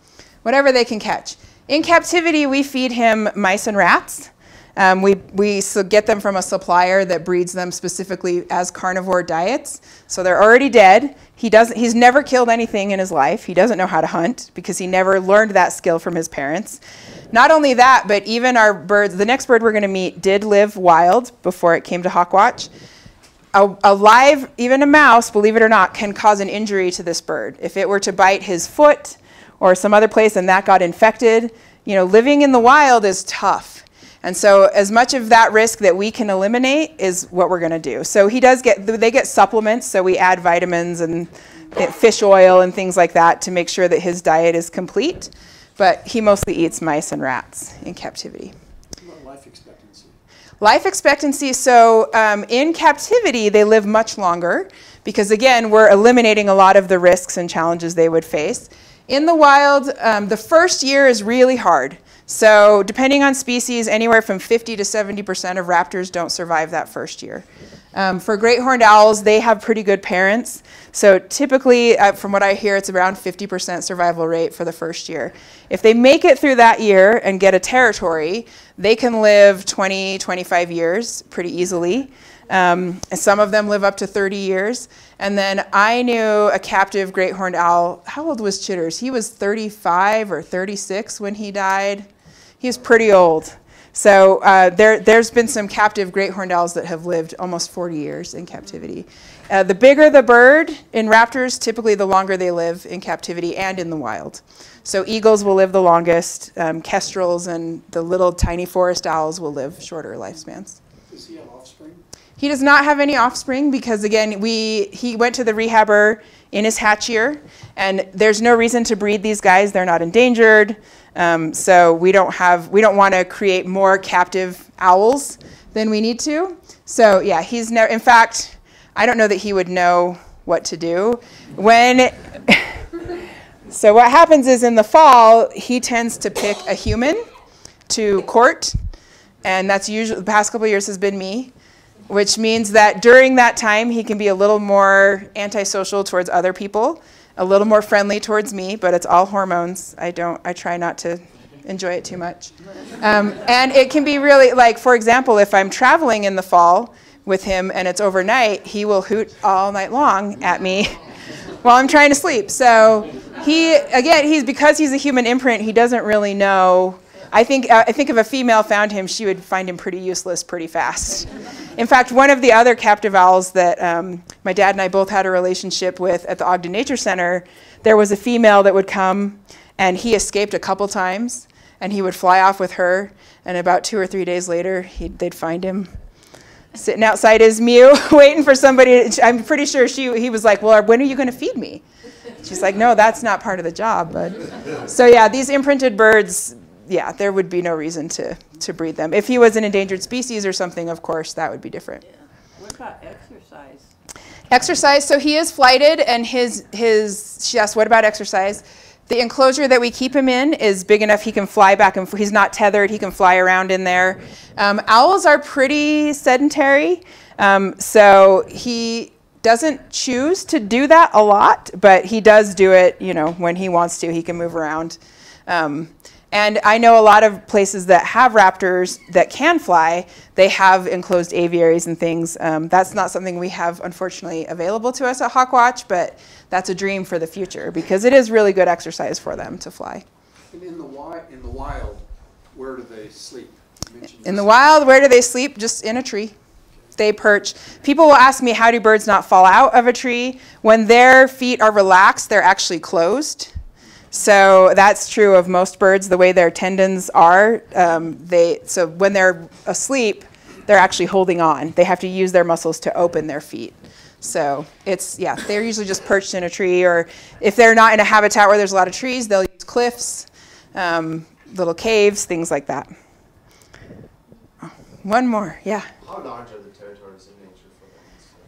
Whatever they can catch. In captivity, we feed him mice and rats. We get them from a supplier that breeds them specifically as carnivore diets. So they're already dead. He's never killed anything in his life. He doesn't know how to hunt because he never learned that skill from his parents. Not only that, but even our birds, the next bird we're going to meet did live wild before it came to HawkWatch. Even a mouse, believe it or not, can cause an injury to this bird. If it were to bite his foot or some other place and that got infected, living in the wild is tough. And so as much of that risk that we can eliminate is what we're going to do. So they get supplements, so we add vitamins and fish oil and things like that to make sure that his diet is complete. But he mostly eats mice and rats in captivity. What about life expectancy? Life expectancy, so in captivity, they live much longer because, again, we're eliminating a lot of the risks and challenges they would face. In the wild, the first year is really hard. So depending on species, anywhere from 50 to 70% of raptors don't survive that first year. For great horned owls, they have pretty good parents. So typically, from what I hear, it's around 50% survival rate for the first year. If they make it through that year and get a territory, they can live 20, 25 years pretty easily. And some of them live up to 30 years. And then I knew a captive great horned owl. How old was Chitters? He was 35 or 36 when he died. He was pretty old. So there's been some captive great horned owls that have lived almost 40 years in captivity. The bigger the bird in raptors, typically the longer they live in captivity and in the wild. So eagles will live the longest. Kestrels and the little tiny forest owls will live shorter lifespans. Does he have offspring? He does not have any offspring because, again, he went to the rehabber in his hatch year, and there's no reason to breed these guys. They're not endangered. So we don't want to create more captive owls than we need to. So yeah, he's never, in fact, I don't know that he would know what to do. So what happens is in the fall, he tends to pick a human to court, and that's usually, the past couple of years has been me, which means that during that time, he can be a little more antisocial towards other people, a little more friendly towards me, but it's all hormones. I try not to enjoy it too much. And it can be really, like, for example, if I'm traveling in the fall with him and it's overnight, he will hoot all night long at me while I'm trying to sleep. So because he's a human imprint, he doesn't really know. I think if a female found him, she would find him pretty useless pretty fast. In fact, one of the other captive owls that my dad and I both had a relationship with at the Ogden Nature Center, there was a female that would come, and he escaped a couple times, and he would fly off with her, and about 2 or 3 days later, they'd find him sitting outside his mew, waiting for somebody. I'm pretty sure he was like, well, when are you going to feed me? She's like, no, that's not part of the job. But so yeah, these imprinted birds, yeah, there would be no reason to breed them. If he was an endangered species or something, of course, that would be different. Yeah. What about exercise? Exercise, so he is flighted, and she asked, what about exercise? The enclosure that we keep him in is big enough he can fly back and he's not tethered, he can fly around in there. Owls are pretty sedentary, so he doesn't choose to do that a lot, but he does do it, when he wants to. He can move around. And I know a lot of places that have raptors that can fly, they have enclosed aviaries and things. That's not something we have, unfortunately, available to us at HawkWatch, but that's a dream for the future because it is really good exercise for them to fly. And in the wild, where do they sleep? In the wild, where do they sleep? Just in a tree. They perch. People will ask me, how do birds not fall out of a tree? When their feet are relaxed, they're actually closed. So that's true of most birds, the way their tendons are. So when they're asleep, they're actually holding on. They have to use their muscles to open their feet. So they're usually just perched in a tree, or if they're not in a habitat where there's a lot of trees, they'll use cliffs, little caves, things like that. Oh, one more, yeah. How large are the territories in nature for them?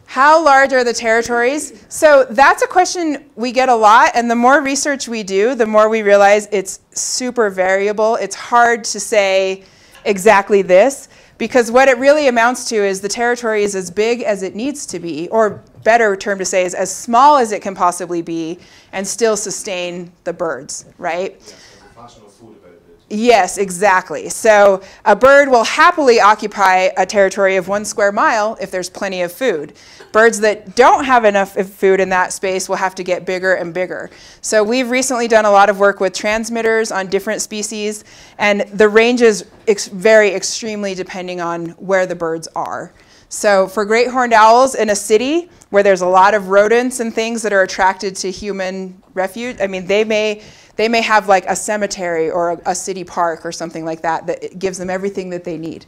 How large are the territories? So that's a question we get a lot, and the more research we do, the more we realize it's super variable. It's hard to say exactly this, because what it really amounts to is the territory is as big as it needs to be, or better term to say is as small as it can possibly be, and still sustain the birds, right? Yeah, so the functional food availability. Yes, exactly. So a bird will happily occupy a territory of 1 square mile if there's plenty of food. Birds that don't have enough food in that space will have to get bigger and bigger. So we've recently done a lot of work with transmitters on different species, and the ranges vary extremely depending on where the birds are. So for great horned owls in a city where there's a lot of rodents and things that are attracted to human refuge, I mean, they may have like a cemetery or a city park or something like that that gives them everything that they need.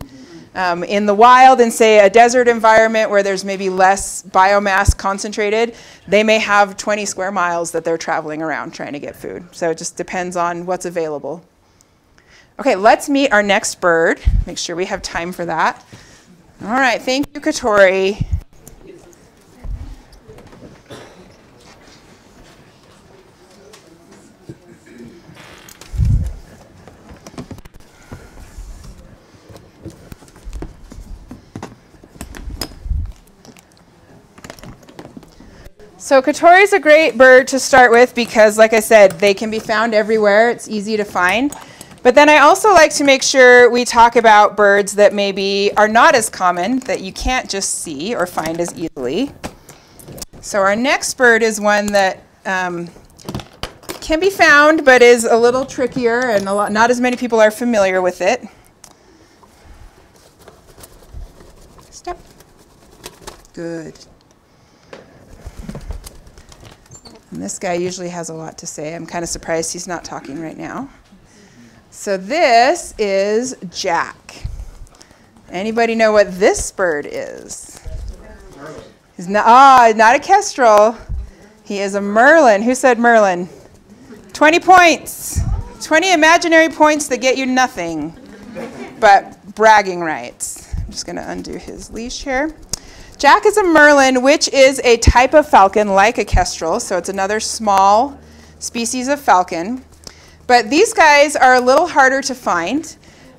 In the wild, in say a desert environment where there's maybe less biomass concentrated, they may have 20 square miles that they're traveling around trying to get food. So it just depends on what's available. Okay, let's meet our next bird. Make sure we have time for that. All right, thank you, Katori. So Katori is a great bird to start with because, like I said, they can be found everywhere. It's easy to find. But then I also like to make sure we talk about birds that maybe are not as common, that you can't just see or find as easily. So our next bird is one that can be found but is a little trickier and not as many people are familiar with it. Step. Good. And this guy usually has a lot to say. I'm kind of surprised he's not talking right now. So this is Jack. Anybody know what this bird is? He's not a kestrel. He is a merlin. Who said merlin? 20 points. 20 imaginary points that get you nothing but bragging rights. I'm just going to undo his leash here. Jack is a merlin, which is a type of falcon like a kestrel, so it's another small species of falcon. But these guys are a little harder to find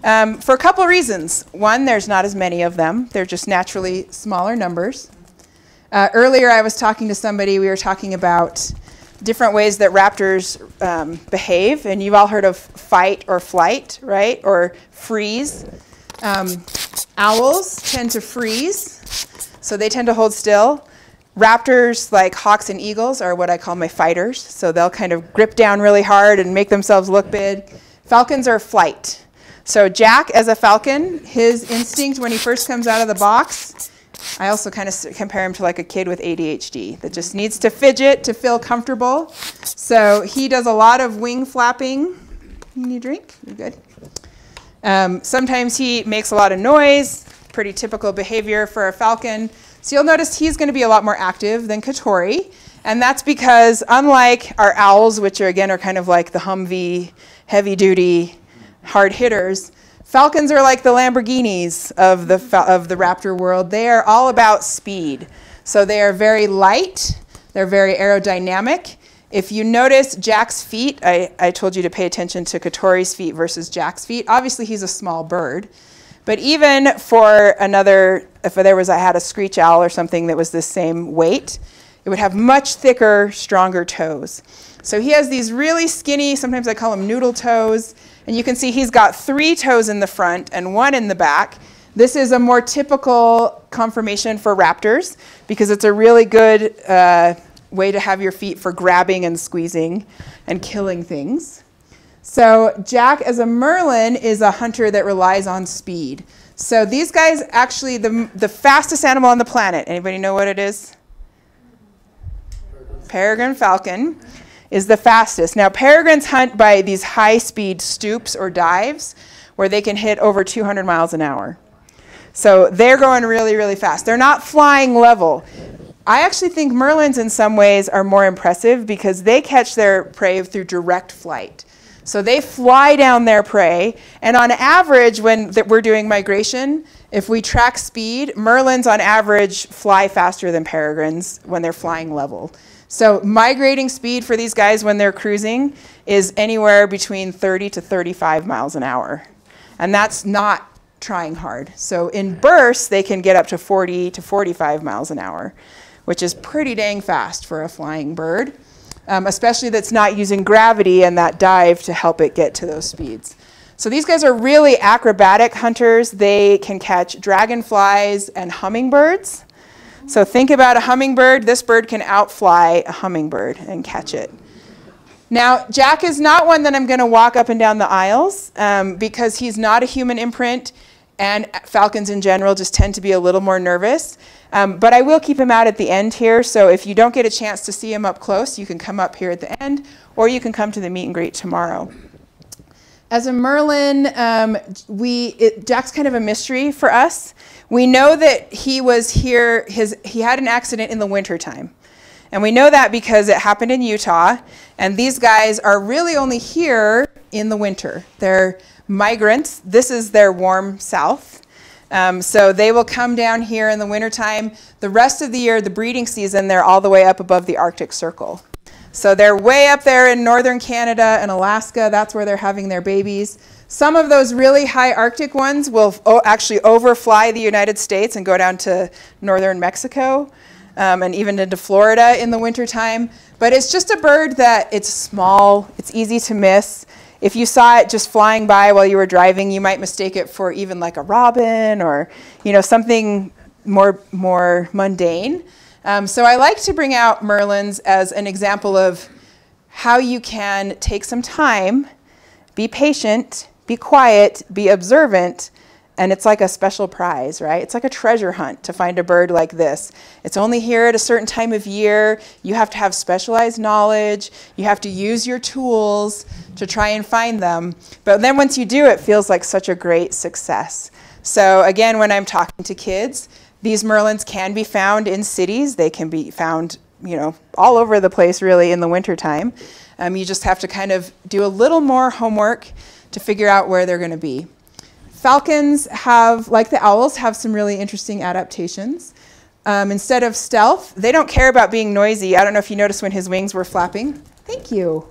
for a couple reasons. One, there's not as many of them. They're just naturally smaller numbers. Earlier I was talking to somebody, we were talking about different ways that raptors behave, and you've all heard of fight or flight, right? Or freeze. Owls tend to freeze. So they tend to hold still. Raptors, like hawks and eagles, are what I call my fighters. So they'll kind of grip down really hard and make themselves look big. Falcons are flight. So Jack, as a falcon, his instinct when he first comes out of the box, I also kind of compare him to like a kid with ADHD that just needs to fidget to feel comfortable. So he does a lot of wing flapping. You need a drink? You're good. Sometimes he makes a lot of noise. Pretty typical behavior for a falcon. So you'll notice he's going to be a lot more active than Katori, and that's because unlike our owls, which are kind of like the Humvee, heavy-duty, hard hitters, falcons are like the Lamborghinis of the raptor world. They are all about speed. So they are very light. They're very aerodynamic. If you notice Jack's feet, I told you to pay attention to Katori's feet versus Jack's feet. Obviously, he's a small bird. But even for another, if I had a screech owl or something that was the same weight, it would have much thicker, stronger toes. So he has these really skinny, sometimes I call them noodle toes, and you can see he's got 3 toes in the front and 1 in the back. This is a more typical conformation for raptors because it's a really good way to have your feet for grabbing and squeezing and killing things. So Jack, as a merlin, is a hunter that relies on speed. So these guys, actually, the fastest animal on the planet, anybody know what it is? Peregrine falcon is the fastest. Now, peregrines hunt by these high-speed stoops or dives where they can hit over 200 miles an hour. So they're going really, really fast. They're not flying level. I actually think merlins in some ways are more impressive because they catch their prey through direct flight. So they fly down their prey, and on average, when we're doing migration, if we track speed, merlins on average fly faster than peregrines when they're flying level. So migrating speed for these guys when they're cruising is anywhere between 30 to 35 miles an hour. And that's not trying hard. So in bursts, they can get up to 40 to 45 miles an hour, which is pretty dang fast for a flying bird. Especially that's not using gravity and that dive to help it get to those speeds. So these guys are really acrobatic hunters. They can catch dragonflies and hummingbirds. So think about a hummingbird. This bird can outfly a hummingbird and catch it. Now, Jack is not one that I'm going to walk up and down the aisles because he's not a human imprint, and falcons in general just tend to be a little more nervous. But I will keep him out at the end here, so if you don't get a chance to see him up close, you can come up here at the end, or you can come to the meet and greet tomorrow. As a Merlin, Jack's kind of a mystery for us. We know that he was here, he had an accident in the wintertime. And we know that because it happened in Utah, and these guys are really only here in the winter. They're migrants. This is their warm south. So they will come down here in the wintertime. The rest of the year, the breeding season, they're all the way up above the Arctic Circle. So they're way up there in northern Canada and Alaska. That's where they're having their babies. Some of those really high Arctic ones will actually overfly the United States and go down to northern Mexico and even into Florida in the wintertime. But it's just a bird that it's small, it's easy to miss. If you saw it just flying by while you were driving, you might mistake it for even like a robin or, you know, something more mundane. So I like to bring out Merlins as an example of how you can take some time, be patient, be quiet, be observant, and it's like a special prize, right? It's like a treasure hunt to find a bird like this. It's only here at a certain time of year. You have to have specialized knowledge. You have to use your tools to try and find them. But then once you do, it feels like such a great success. So again, when I'm talking to kids, these Merlins can be found in cities. They can be found, you know, all over the place really in the wintertime. You just have to kind of do a little more homework to figure out where they're going to be. Falcons have, like the owls, have some really interesting adaptations. Instead of stealth, they don't care about being noisy. I don't know if you noticed when his wings were flapping. Thank you.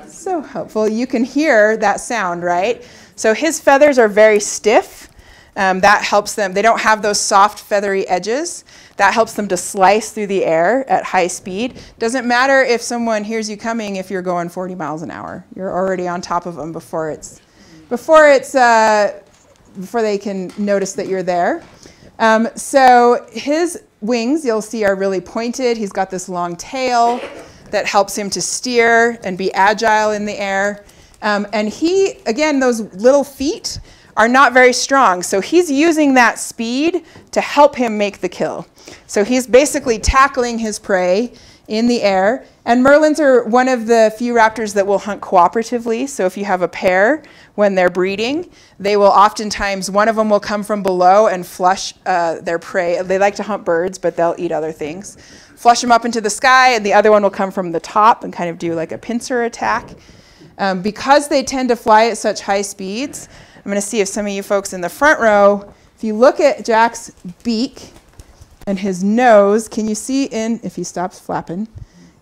So helpful. You can hear that sound, right? So his feathers are very stiff. That helps them. They don't have those soft feathery edges. That helps them to slice through the air at high speed. Doesn't matter if someone hears you coming if you're going 40 miles an hour. You're already on top of them before they can notice that you're there. So his wings, you'll see, are really pointed. He's got this long tail that helps him to steer and be agile in the air. And he, again, those little feet are not very strong. So he's using that speed to help him make the kill. So he's basically tackling his prey in the air. And Merlins are one of the few raptors that will hunt cooperatively. So if you have a pair, when they're breeding, they will oftentimes, one of them will come from below and flush their prey. They like to hunt birds, but they'll eat other things. Flush them up into the sky, and the other one will come from the top and kind of do like a pincer attack. Because they tend to fly at such high speeds, I'm going to see if some of you folks in the front row, if you look at Jack's beak and his nose, can you see if he stops flapping,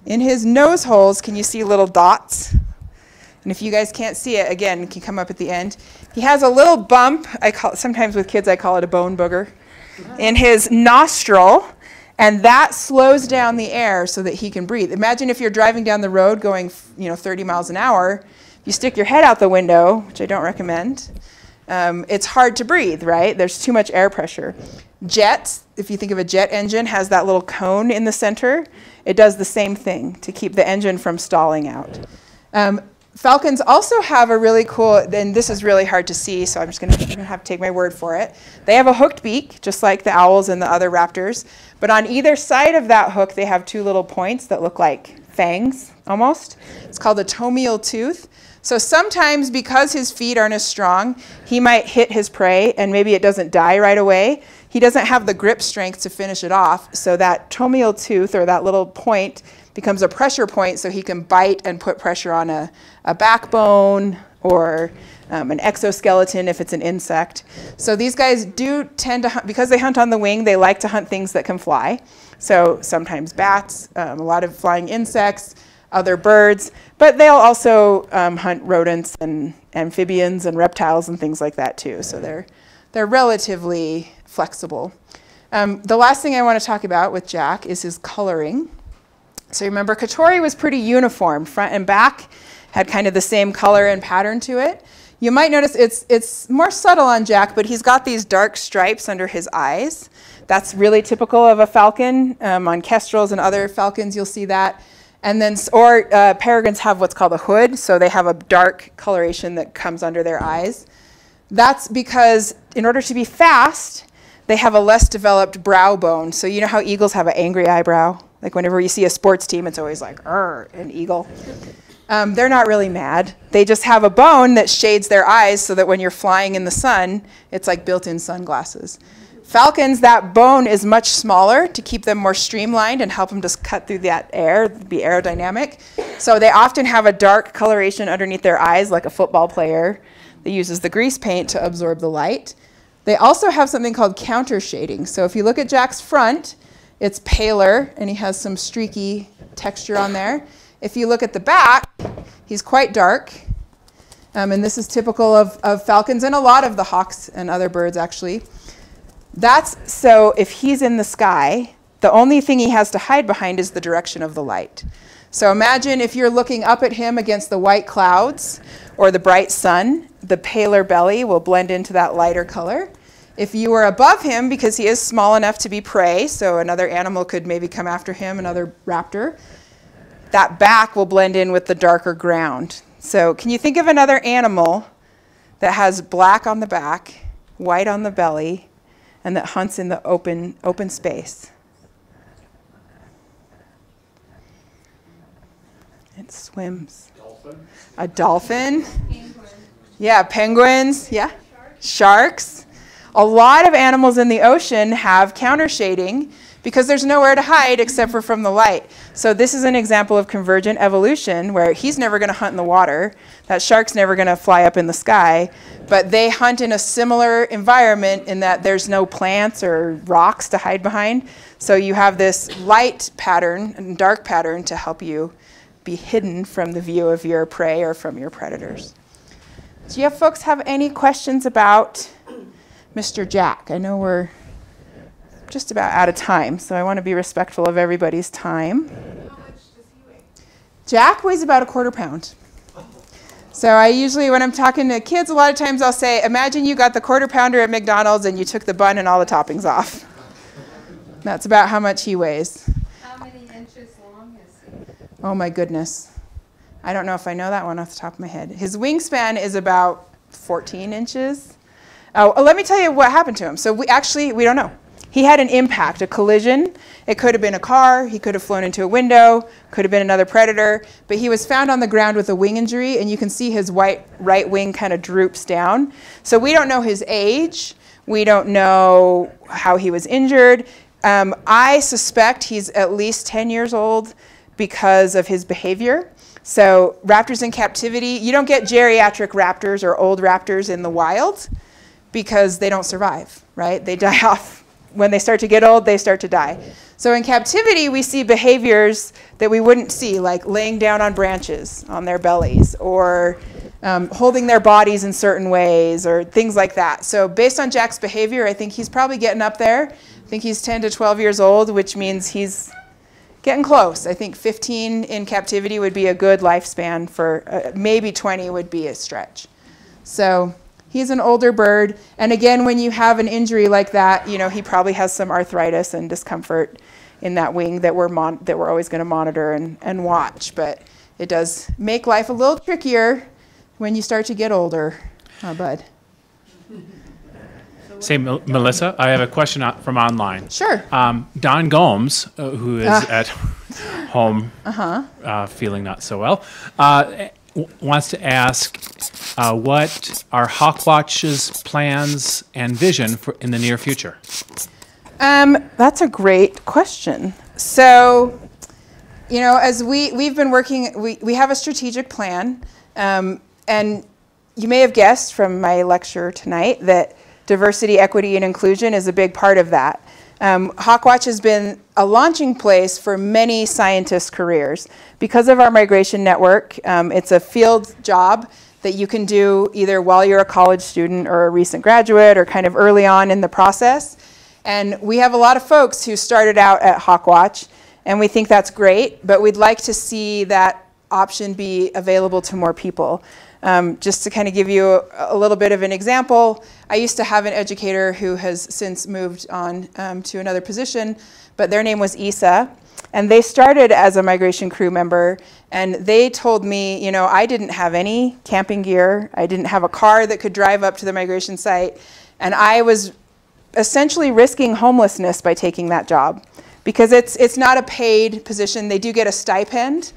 in his nose holes, can you see little dots? And if you guys can't see it, again, it can come up at the end. He has a little bump, sometimes with kids I call it a bone booger, in his nostril, and that slows down the air so that he can breathe. Imagine if you're driving down the road going 30 miles an hour, you stick your head out the window, which I don't recommend, it's hard to breathe, right? There's too much air pressure. Jets, if you think of a jet engine, has that little cone in the center. It does the same thing to keep the engine from stalling out. Falcons also have a really cool, and this is really hard to see, so I'm just going to have to take my word for it. They have a hooked beak, just like the owls and the other raptors. But on either side of that hook, they have two little points that look like fangs, almost. It's called a tomial tooth. So sometimes, because his feet aren't as strong, he might hit his prey, and maybe it doesn't die right away. He doesn't have the grip strength to finish it off, so that tomial tooth, or that little point, becomes a pressure point so he can bite and put pressure on a backbone or an exoskeleton if it's an insect. So these guys do tend to hunt, because they hunt on the wing, they like to hunt things that can fly. So sometimes bats, a lot of flying insects, other birds, but they'll also hunt rodents and amphibians and reptiles and things like that too. So they're relatively flexible. The last thing I want to talk about with Jack is his coloring. So remember, Katori was pretty uniform, front and back, had kind of the same color and pattern to it. You might notice it's more subtle on Jack, but he's got these dark stripes under his eyes. That's really typical of a falcon. On kestrels and other falcons, you'll see that. And then, peregrines have what's called a hood, so they have a dark coloration that comes under their eyes. That's because in order to be fast, they have a less developed brow bone. So you know how eagles have an angry eyebrow? Like whenever you see a sports team, it's always like, an eagle. They're not really mad. They just have a bone that shades their eyes so that when you're flying in the sun, it's like built-in sunglasses. Falcons, that bone is much smaller to keep them more streamlined and help them just cut through that air, be aerodynamic. So they often have a dark coloration underneath their eyes like a football player that uses the grease paint to absorb the light. They also have something called counter shading. So if you look at Jack's front, it's paler and he has some streaky texture on there. If you look at the back, he's quite dark. And this is typical of falcons and a lot of the hawks and other birds actually. That's so if he's in the sky, the only thing he has to hide behind is the direction of the light. So imagine if you're looking up at him against the white clouds or the bright sun, the paler belly will blend into that lighter color. If you were above him, because he is small enough to be prey, so another animal could maybe come after him, another raptor, that back will blend in with the darker ground. So can you think of another animal that has black on the back, white on the belly, and that hunts in the open space? It swims. Dolphin? A dolphin? Yeah, penguins. Yeah. Sharks. A lot of animals in the ocean have counter shading because there's nowhere to hide except for from the light. So this is an example of convergent evolution where he's never going to hunt in the water. That shark's never going to fly up in the sky. But they hunt in a similar environment in that there's no plants or rocks to hide behind. So you have this light pattern and dark pattern to help you be hidden from the view of your prey or from your predators. Do you folks have any questions about Mr. Jack? I know we're just about out of time, so I want to be respectful of everybody's time. How much does he weigh? Jack weighs about 1/4 pound. So I usually, when I'm talking to kids, a lot of times I'll say, imagine you got the 1/4 pounder at McDonald's and you took the bun and all the toppings off. That's about how much he weighs. How many inches long is he? Oh my goodness. I don't know if I know that one off the top of my head. His wingspan is about 14 inches. Oh, let me tell you what happened to him. So we don't know. He had an impact, a collision. It could have been a car. He could have flown into a window. Could have been another predator. But he was found on the ground with a wing injury, and you can see his right wing kind of droops down. So we don't know his age. We don't know how he was injured. I suspect he's at least 10 years old because of his behavior. So raptors in captivity, you don't get geriatric raptors or old raptors in the wild because they don't survive, right? They die off. When they start to get old, they start to die. So in captivity, we see behaviors that we wouldn't see, like laying down on branches on their bellies or holding their bodies in certain ways or things like that. So based on Jack's behavior, I think he's probably getting up there. I think he's 10 to 12 years old, which means he's getting close. I think 15 in captivity would be a good lifespan for maybe 20 would be a stretch. So he's an older bird. And again, when you have an injury like that, you know, he probably has some arthritis and discomfort in that wing that we're always going to monitor and watch. But it does make life a little trickier when you start to get older, Bud. Say, Melissa, I have a question from online. Sure. Don Gomes, who is at home feeling not so well, wants to ask what are HawkWatch's plans and vision in the near future? That's a great question. So, you know, as we've been working, we have a strategic plan, and you may have guessed from my lecture tonight that diversity, equity, and inclusion is a big part of that. HawkWatch has been a launching place for many scientists' careers. Because of our migration network, it's a field job that you can do either while you're a college student or a recent graduate or kind of early on in the process. And we have a lot of folks who started out at HawkWatch And we think that's great, but we'd like to see that option be available to more people. Just to kind of give you a little bit of an example, I used to have an educator who has since moved on to another position, but their name was Isa. And they started as a migration crew member, and they told me, you know, I didn't have any camping gear. I didn't have a car that could drive up to the migration site. And I was essentially risking homelessness by taking that job, because it's not a paid position. They do get a stipend.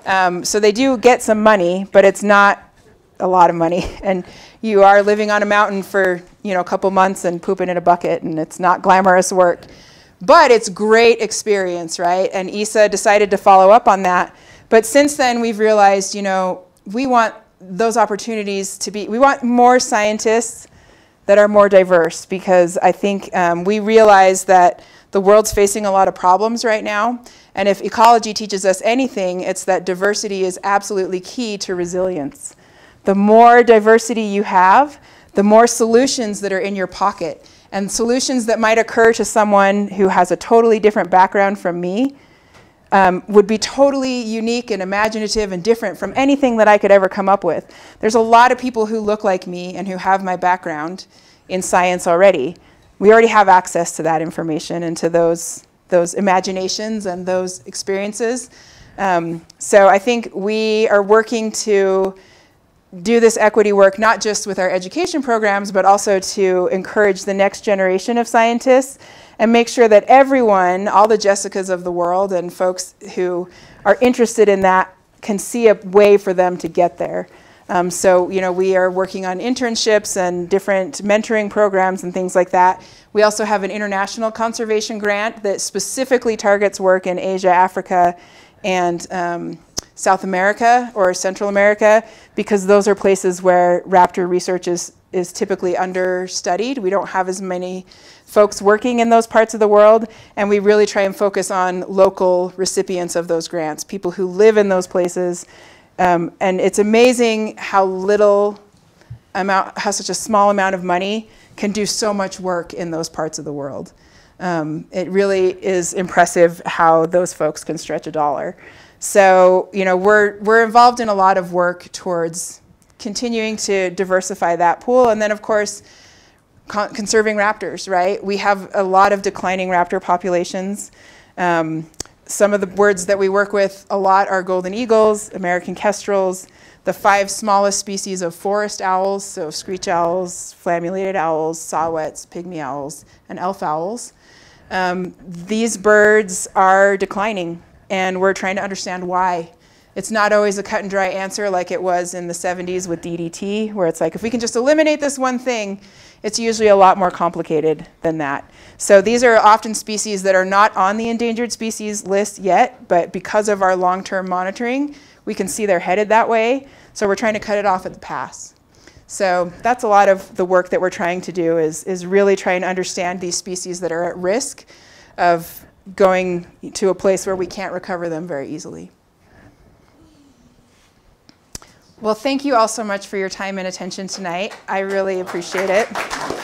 So they do get some money, but it's not a lot of money. And you are living on a mountain for, you know, a couple months and pooping in a bucket, and it's not glamorous work. But it's great experience, right? And Isa decided to follow up on that. But since then, we've realized, you know, we want those opportunities to be, we want more scientists that are more diverse, because I think we realize that the world's facing a lot of problems right now. And if ecology teaches us anything, it's that diversity is absolutely key to resilience. The more diversity you have, the more solutions that are in your pocket. And solutions that might occur to someone who has a totally different background from me would be totally unique and imaginative and different from anything that I could ever come up with. There's a lot of people who look like me and who have my background in science already. We already have access to that information and to those imaginations and those experiences. So I think we are working to do this equity work, not just with our education programs, but also to encourage the next generation of scientists and make sure that everyone, all the Jessicas of the world and folks who are interested in that, can see a way for them to get there. So, you know, we are working on internships and different mentoring programs and things like that. We also have an international conservation grant that specifically targets work in Asia, Africa, and South America or Central America, because those are places where raptor research is typically understudied. We don't have as many folks working in those parts of the world, and we really try and focus on local recipients of those grants, people who live in those places. And it's amazing how such a small amount of money can do so much work in those parts of the world. It really is impressive how those folks can stretch a dollar. So, you know, we're involved in a lot of work towards continuing to diversify that pool. And then, of course, conserving raptors, right? We have a lot of declining raptor populations. Some of the birds that we work with a lot are golden eagles, American kestrels, the 5 smallest species of forest owls, so screech owls, flammulated owls, saw-whets, pygmy owls, and elf owls. These birds are declining, and we're trying to understand why. It's not always a cut and dry answer like it was in the 70s with DDT, where it's like, if we can just eliminate this one thing, it's usually a lot more complicated than that. So these are often species that are not on the endangered species list yet, but because of our long-term monitoring, we can see they're headed that way. So we're trying to cut it off at the pass. So that's a lot of the work that we're trying to do, is really trying to understand these species that are at risk of going to a place where we can't recover them very easily. Well, thank you all so much for your time and attention tonight. I really appreciate it.